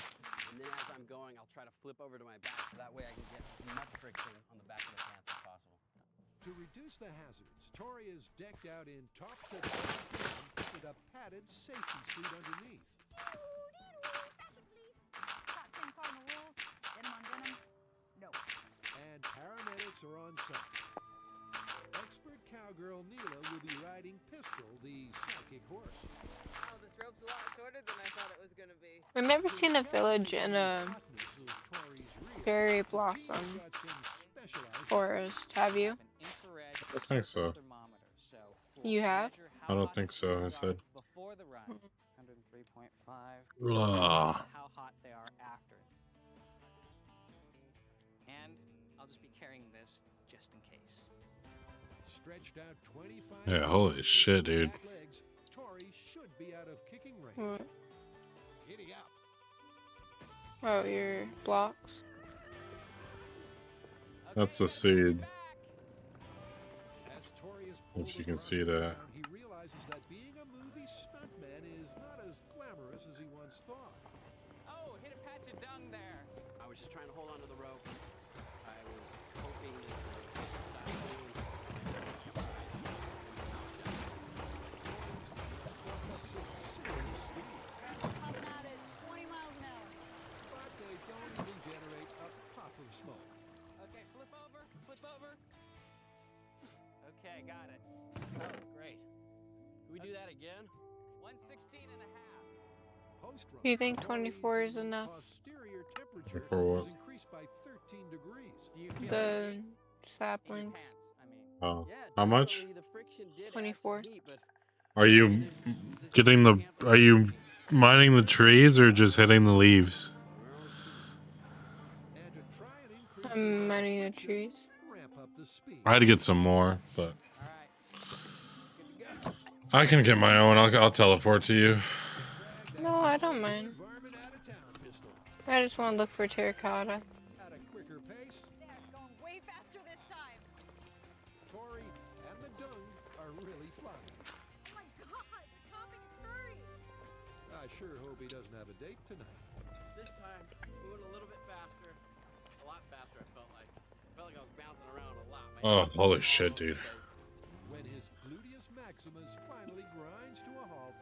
And then as I'm going, I'll try to flip over to my back so that way I can get as much friction on the back of the pants as possible. To reduce the hazards, Tori is decked out in top-to-bottom with a padded safety suit underneath. Fashion police. Top 10 cardinal rules. Denim on denim. No. And paramedics are on site. Expert cowgirl Neela will be riding Pistol, the psychic horse. Oh, this rope's a lot shorter than I thought it was going to be. I've never seen a village in a cherry blossom forest, have you? I think so. You have? I don't think so, I said. Before the run, 103.5. Ugh. How hot they are after. And I'll just be carrying this just in case. Stretched out 25 Yeah, holy shit, dude. legs, Tori should be out of kicking range. What? Giddy up. Oh, your blocks. That's the seed. As Tori is If you can see that. he realizes that being a movie stuntman is not as glamorous as he once thought. Oh, hit a patch of dung there. I was just trying to hold on to the rope. I was hoping this would stop moving. Puffing out at 20 miles an hour. But they don't even generate a puff of smoke. Okay, flip over, flip over. Okay, got it. Oh, great. Can we do that again? 116 and a half. Post-run, Do you think 24 is enough? posterior temperature For what? is increased by 13 degrees. Do you feel The saplings. Oh. Yeah, How much? definitely the friction did add 24. some heat, but Are you getting the... Are you mining the trees or just hitting the leaves? And to try and increase I'm mining the trees. ramp up the speed. I had to get some more, but... I can get my own. I'll teleport to you. No, I don't mind. Varmint out of town, Pistol. I just want to look for terracotta. At a quicker pace, They're going way faster this time. Tori and the dung are really flying. Oh my god, they're topping at 30. I sure hope he doesn't have a date tonight. this time moving a little bit faster. A lot faster, I felt like. I felt like I was bouncing around a lot. Oh, holy shit, dude. When his gluteus maximus finally grinds to a halt,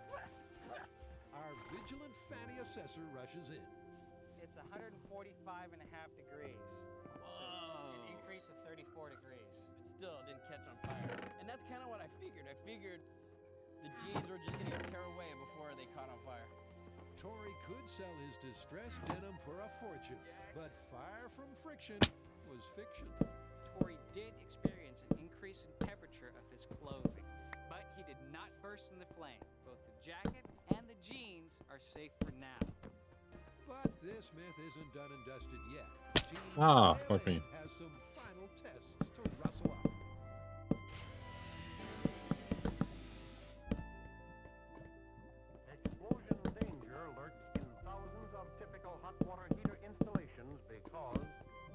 our vigilant fanny assessor rushes in. It's 145 and a half degrees. Whoa. An increase of 34 degrees. Still didn't catch on fire. And that's kind of what I figured. I figured the jeans were just going to tear away before they caught on fire. Tori could sell his distressed denim for a fortune, but fire from friction was fiction. Tori did experience an increase in temperature of his clothing, but he did not burst in the flame. Both the jacket and the jeans are safe for now. But this myth isn't done and dusted yet. Team Fuck me. has some final tests to rustle up. Explosion danger lurks in thousands of typical hot water heater installations because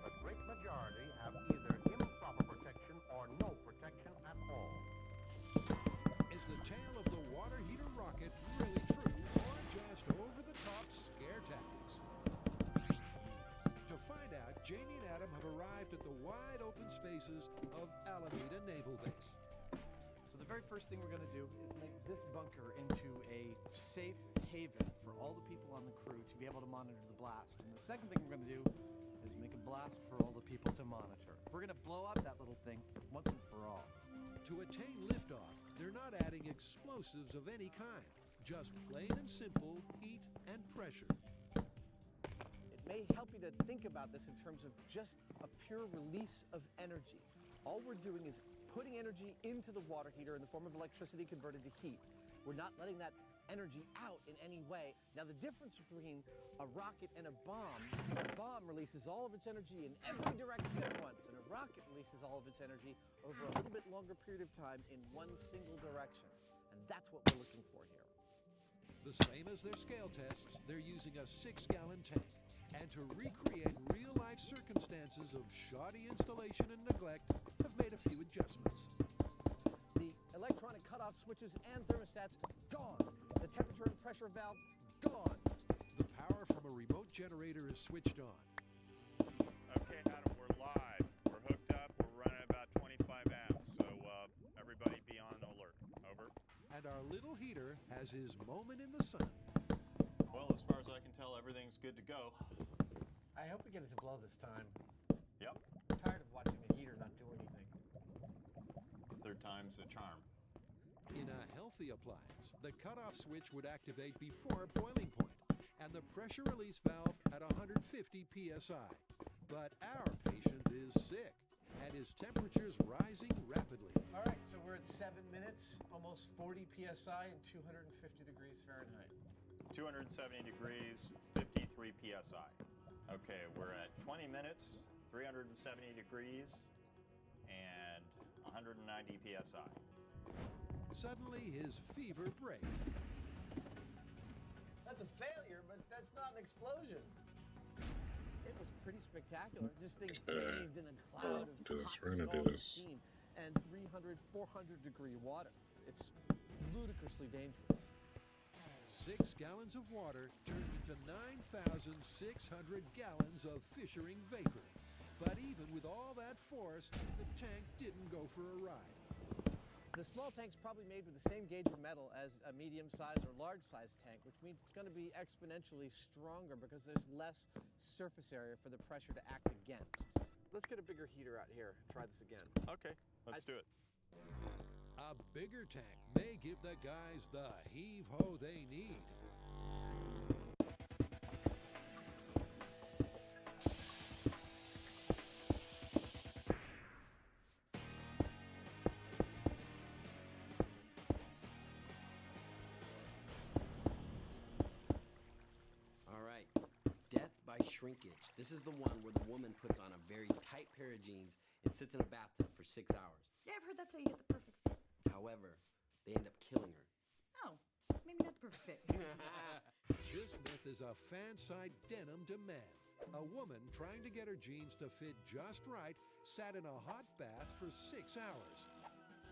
the great majority have either improper protection or no protection at all. Is the tale of the water heater rocket really true, or just over-the-top scare tactics? To find out, Jamie and Adam have arrived at the wide-open spaces of Alameda Naval Base. So the very first thing we're going to do is make this bunker into a safe haven for all the people on the crew to be able to monitor the blast. And the second thing we're going to do is make a blast for all the people to monitor. We're going to blow up that little thing once and for all. To attain liftoff, they're not adding explosives of any kind, just plain and simple heat and pressure. It may help you to think about this in terms of just a pure release of energy. All we're doing is putting energy into the water heater in the form of electricity converted to heat. We're not letting that energy out in any way. Now, the difference between a rocket and a bomb releases all of its energy in every direction at once, and a rocket releases all of its energy over a little bit longer period of time in one single direction. and that's what we're looking for here. The same as their scale tests, they're using a 6-gallon tank. And to recreate real-life circumstances of shoddy installation and neglect, have made a few adjustments. The electronic cutoff switches and thermostats gone. The temperature and pressure valve gone. The power from a remote generator is switched on. Okay, Adam, we're live. We're hooked up. We're running about 25 amps. So everybody be on alert. Over. And our little heater has his moment in the sun. Well, as far as I can tell, everything's good to go. I hope we get it to blow this time. Yep. I'm tired of watching the heater not do anything. Third time's a charm. In a healthy appliance, the cutoff switch would activate before boiling point, and the pressure release valve at 150 psi. But our patient is sick, and his temperature's rising rapidly. All right, so we're at 7 minutes, almost 40 psi and 250 degrees Fahrenheit. 270 degrees, 53 psi. Okay, we're at 20 minutes, 370 degrees, and 190 psi. Suddenly, his fever breaks. That's a failure, but that's not an explosion. It was pretty spectacular. This thing bathed in a cloud of hot, scalding steam and 300, 400 degree water. It's ludicrously dangerous. 6 gallons of water turned into 9,600 gallons of fissering vapor. But even with all that force, the tank didn't go for a ride. The small tank's probably made with the same gauge of metal as a medium-sized or large-sized tank, which means it's going to be exponentially stronger because there's less surface area for the pressure to act against. Let's get a bigger heater out here. Try this again. Okay, let's do it. A bigger tank may give the guys the heave-ho they need. All right, death by shrinkage. This is the one where the woman puts on a very tight pair of jeans and sits in a bathtub for 6 hours. Yeah, I've heard that's how you get the perfect fit. However, they end up killing her. Oh, maybe not the perfect fit. This myth is a fan-side denim demand. A woman trying to get her jeans to fit just right sat in a hot bath for 6 hours.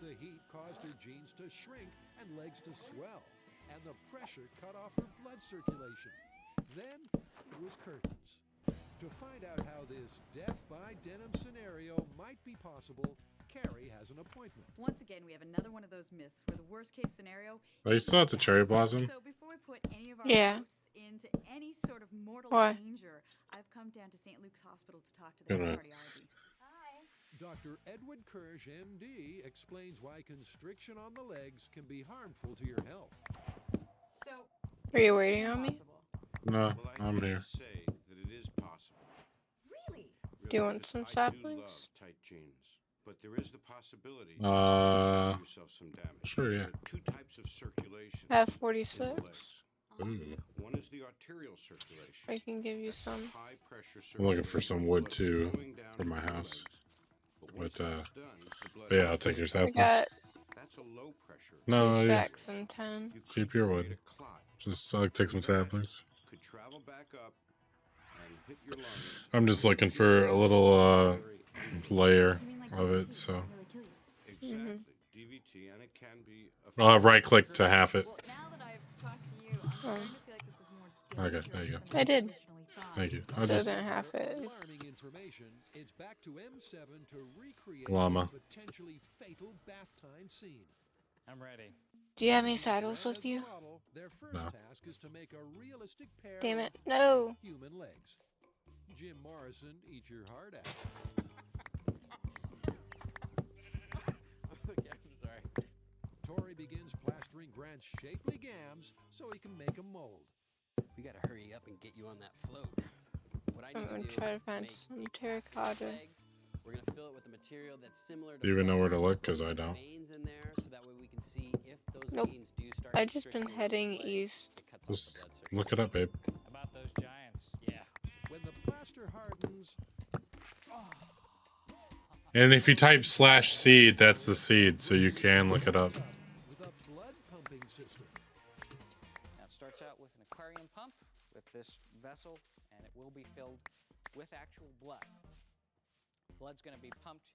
The heat caused her jeans to shrink and legs to swell, and the pressure cut off her blood circulation. Then it was curtains. To find out how this death by denim scenario might be possible, Carrie has an appointment. Once again, we have another one of those myths where the worst case scenario. Oh, you still at the Cherry Blossom? So before we put any of our hosts into any sort of mortal danger, I've come down to St. Luke's Hospital to talk to the head of cardiology. Dr. Edward Kirsch, MD, explains why constriction on the legs can be harmful to your health. So, are you waiting on me? No, I'm here. Say that it is possible. Really? Do you want some saplings? Tight jeans, but there is the possibility of doing yourself some damage. Sure, yeah. There are 2 types of circulation. I have in the 46. legs. Ooh. One is the arterial circulation. I can give you some. High pressure I'm looking for some wood too for my house. But yeah, I'll take your saplings. I got That's a low pressure. No, 2 yeah. stacks and 10. Keep your wood. Just take some saplings. Could travel back up and hit your lungs. I'm just looking for a little layer of it, so Exactly. DVT, and it can be. I'll have right click to half it. Well, now that I've talked to you, I'm starting to feel like this is more Okay, there you go. I did. Thank you. So then half it. Alarming information, it's back to M7 to recreate Llama. this potentially fatal bath time scene. I'm ready. Do you have any saddles with you? Their first No. task is to make a realistic pair Damn it, of no. human legs. Jim Morrison, eat your heart out. Okay, I'm sorry. Tori begins plastering Grant's shapely gams so he can make a mold. We gotta hurry up and get you on that float. What I I'm need gonna to do try to is find make some terracotta. legs. We're gonna fill it with a material that's similar to Do you even know where to flesh. look? 'Cause I don't. Veins in there, so that way we can see if those Nope. jeans do start. I just been constricting heading those legs, east. it cuts off the Just blood circulation. look it up, babe. About those giants, yeah. When the plaster hardens, And if you type /seed, that's the seed, so you can look it up. with a blood this vessel, and it will be filled with actual blood. Blood's going to be pumped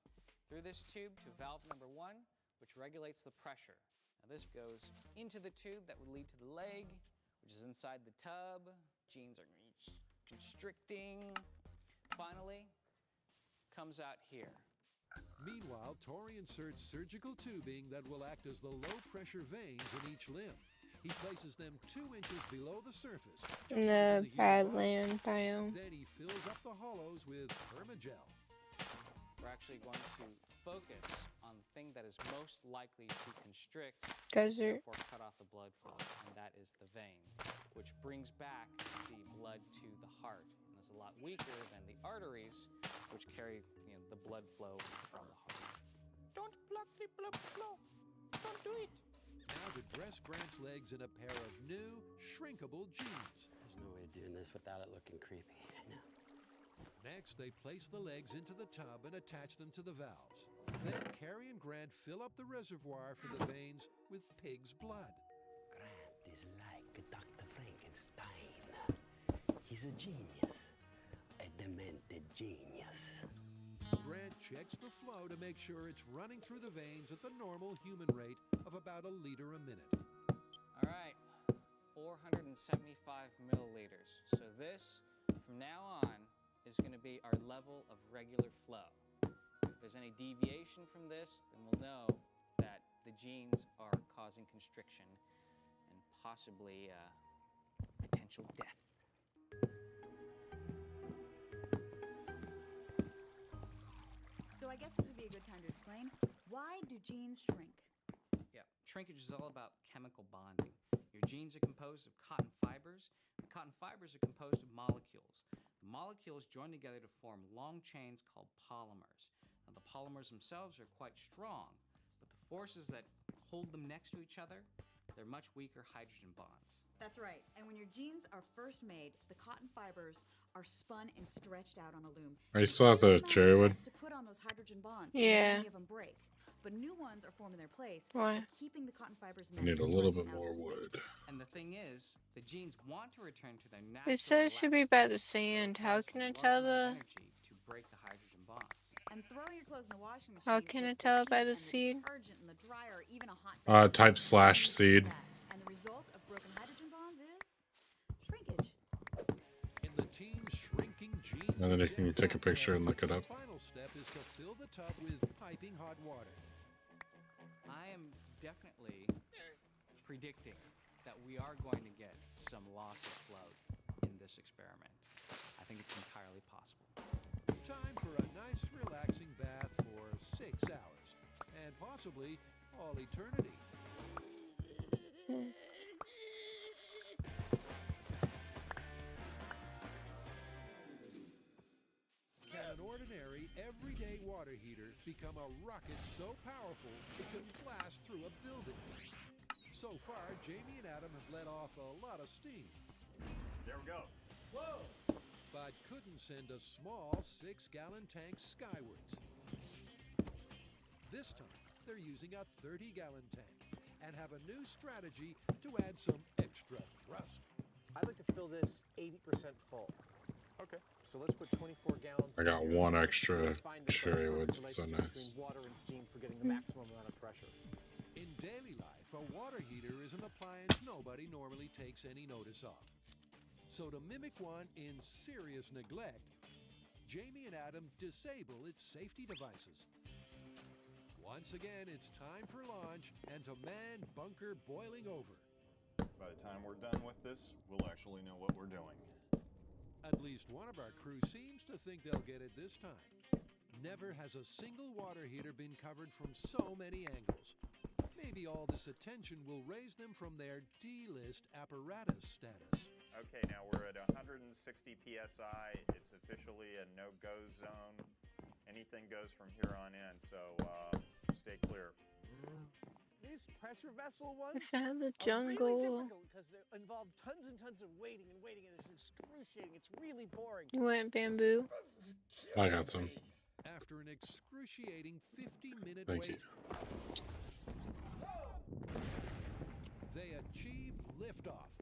through this tube to valve number 1, which regulates the pressure. Now this goes into the tube that would lead to the leg, which is inside the tub. Genes are constricting. Finally, comes out here. Meanwhile, Tori inserts surgical tubing that will act as the low-pressure veins in each limb. He places them 2 inches below the surface. In the Badland biome. Then he fills up the hollows with Permagel. We're actually going to focus on the thing that is most likely to constrict, Desert. therefore cut off the blood flow, and that is the vein, which brings back the blood to the heart, and is a lot weaker than the arteries, which carry the blood flow from the heart. Don't block the blood flow. Don't do it. Now to dress Grant's legs in a pair of new, shrinkable jeans. There's no way of doing this without it looking creepy. I know. Next, they place the legs into the tub and attach them to the valves. Then Carrie and Grant fill up the reservoir for the veins with pig's blood. Grant is like Dr. Frankenstein. He's a genius. A demented genius. Grant checks the flow to make sure it's running through the veins at the normal human rate of about 1 liter a minute. All right, 475 milliliters. So this, from now on, is going to be our level of regular flow. If there's any deviation from this, then we'll know that the genes are causing constriction and possibly potential death. So I guess this would be a good time to explain, why do genes shrink? Yeah, shrinkage is all about chemical bonding. Your genes are composed of cotton fibers, and cotton fibers are composed of molecules. The molecules join together to form long chains called polymers. Now, the polymers themselves are quite strong, but the forces that hold them next to each other, they're much weaker hydrogen bonds. That's right. And when your genes are first made, the cotton fibers are spun and stretched out on a loom. I still have the cherrywood. To put on those hydrogen bonds, yeah. And many of them break. But new ones are formed in their place, Why? keeping the cotton fibers in I need a little bit more wood. And the thing is, the genes want to return to their natural. It says it should be by the sand. How can I tell the? To break the hydrogen bonds. And throwing your clothes in the washing machine. How can I tell by the seed? Type / seed. And the result of broken hydrogen bonds is shrinkage. In the team's shrinking genes, And then you can take a picture and look it up. the final step is to fill the tub with piping hot water. I am definitely predicting that we are going to get some loss of flow in this experiment. I think it's entirely possible. Time for a nice, relaxing bath for 6 hours, and possibly all eternity. Can an ordinary, everyday water heater become a rocket so powerful it can blast through a building? So far, Jamie and Adam have let off a lot of steam. There we go. Whoa! But couldn't send a small 6-gallon tank skywards. This time, they're using a 30-gallon tank and have a new strategy to add some extra thrust. I'd like to fill this 80% full. Okay. So let's put 24 gallons. I got one extra cherrywood. So nice. Between water and steam for getting the maximum amount of pressure. In daily life, a water heater is an appliance nobody normally takes any notice of. So to mimic one in serious neglect, Jamie and Adam disable its safety devices. Once again, it's time for launch and to man bunker boiling over. By the time we're done with this, we'll actually know what we're doing. At least one of our crew seems to think they'll get it this time. Never has a single water heater been covered from so many angles. Maybe all this attention will raise them from their D-list apparatus status. Okay, now we're at 160 PSI. It's officially a no-go zone. Anything goes from here on in, so stay clear. These pressure vessel ones found the are jungle. really difficult because they involve tons and tons of waiting and waiting, and it's excruciating. It's really boring. You want bamboo? I got some. After an excruciating 50-minute Thank wait, you. they achieve liftoff.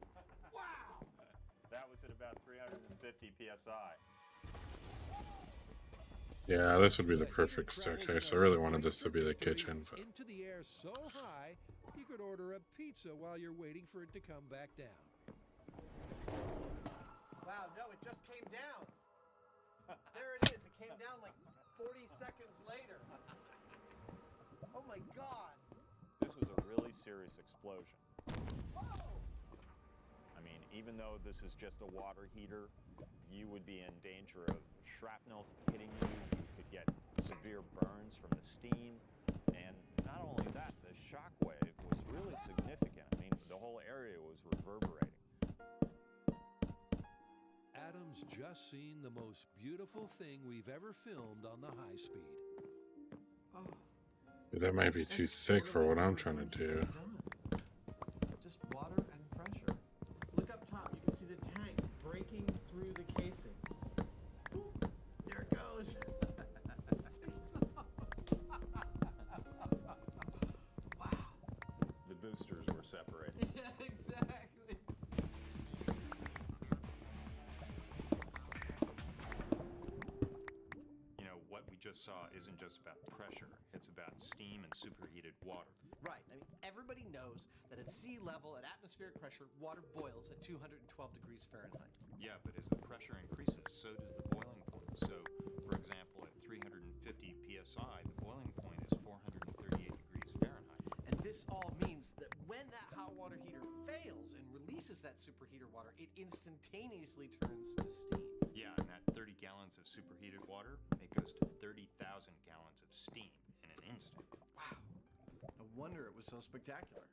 That was at about psi. Yeah, this would be the perfect staircase. I really wanted this to be the kitchen, but Into the air so high, you could order a pizza while you're waiting for it to come back down. Wow, no, it just came down. There it is. It came down like 40 seconds later. Oh my God. This was a really serious explosion. I mean, even though this is just a water heater, you would be in danger of shrapnel hitting you. You could get severe burns from the steam. And not only that, the shock wave was really significant. I mean, the whole area was reverberating. Adam's just seen the most beautiful thing we've ever filmed on the high speed. that might be too thick for what I'm trying to do. Just water and pressure. Look up top. You can see the tank breaking through the casing. Ooh, there it goes. Wow. The boosters were separated. Yeah, exactly. You know, what we just saw isn't just about pressure. It's about steam and superheated water. Right. I mean, everybody knows that at sea level, at atmospheric pressure, water boils at 212 degrees Fahrenheit. Yeah, but as the pressure increases, so does the boiling point. So, for example, at 350 psi, the boiling point is 438 degrees Fahrenheit. And this all means that when that hot water heater fails and releases that superheater water, it instantaneously turns to steam. Yeah, and that 30 gallons of superheated water, it goes to 30,000 gallons of steam in an instant. Wow. No wonder it was so spectacular.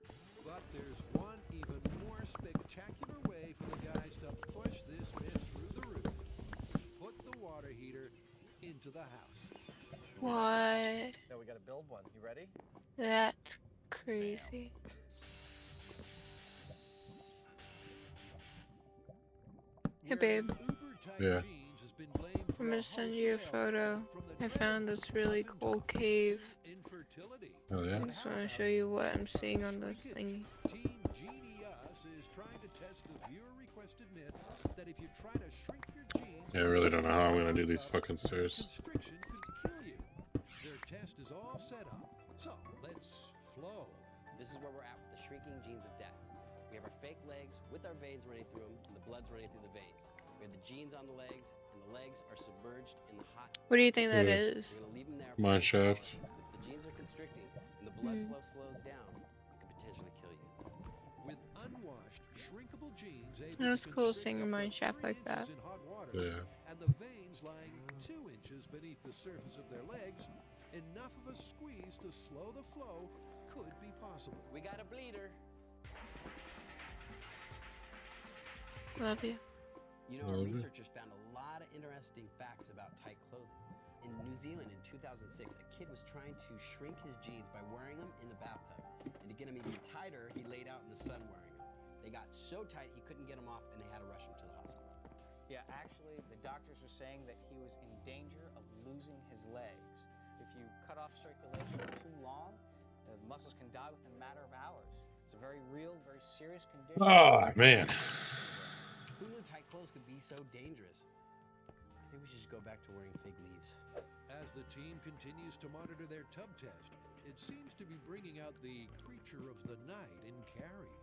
But there's one even more spectacular way for the guys to push this myth through the roof. Put the water heater into the house. What? Now we gotta build one. You ready? That's crazy. Hey babe, Yeah. I'm gonna send you a photo. I found this really cool cave. Oh yeah? I just want to show you what I'm seeing on this thingy. Team Genius is trying to test the viewer-requested myth that if you try to shrink your genes, Yeah, I really don't know how I'm gonna do these fucking stairs. constriction could kill you. Their test is all set up, so let's flow. This is where we're at with the shrinking genes of death. We have our fake legs with our veins running through them, and the blood's running through the veins. We have the genes on the legs, and the legs are submerged in the hot. What do you think that Yeah. is? We're gonna leave them there. Mine shaft. Because if the genes are constricting and the blood flow slows down, it could potentially kill you. With unwashed, shrinkable genes able That's to cool constrict seeing a up to mine shaft 3 like that. inches in hot water, Yeah. and the veins lying 2 inches beneath the surface of their legs, enough of a squeeze to slow the flow could be possible. We got a bleeder. Love you. You know, our Love you. researchers found a lot of interesting facts about tight clothing. In New Zealand in 2006, a kid was trying to shrink his jeans by wearing them in the bathtub. And to get them even tighter, he laid out in the sun wearing them. They got so tight he couldn't get them off, and they had to rush him to the hospital. Yeah, actually, the doctors were saying that he was in danger of losing his legs. If you cut off circulation too long, the muscles can die within a matter of hours. It's a very real, very serious condition. Oh man. Who knew tight clothes could be so dangerous? I think we should just go back to wearing fig leaves. As the team continues to monitor their tub test, it seems to be bringing out the creature of the night in Carrie.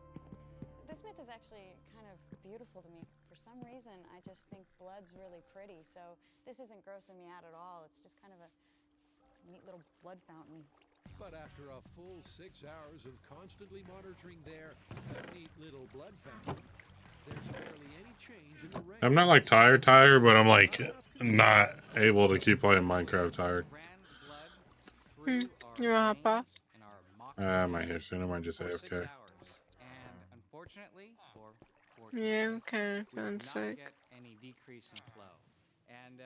This myth is actually kind of beautiful to me. For some reason, I just think blood's really pretty, so this isn't grossing me out at all. It's just kind of a neat little blood fountain. But after a full 6 hours of constantly monitoring their neat little blood fountain, there's barely any change in the rain. I'm not like tired, but I'm like not able to keep playing Minecraft tired. You want to hop off? I might here soon. I might just AFK. Unfortunately, Yeah, I'm kind of we feeling did not sick. get any decrease in flow. And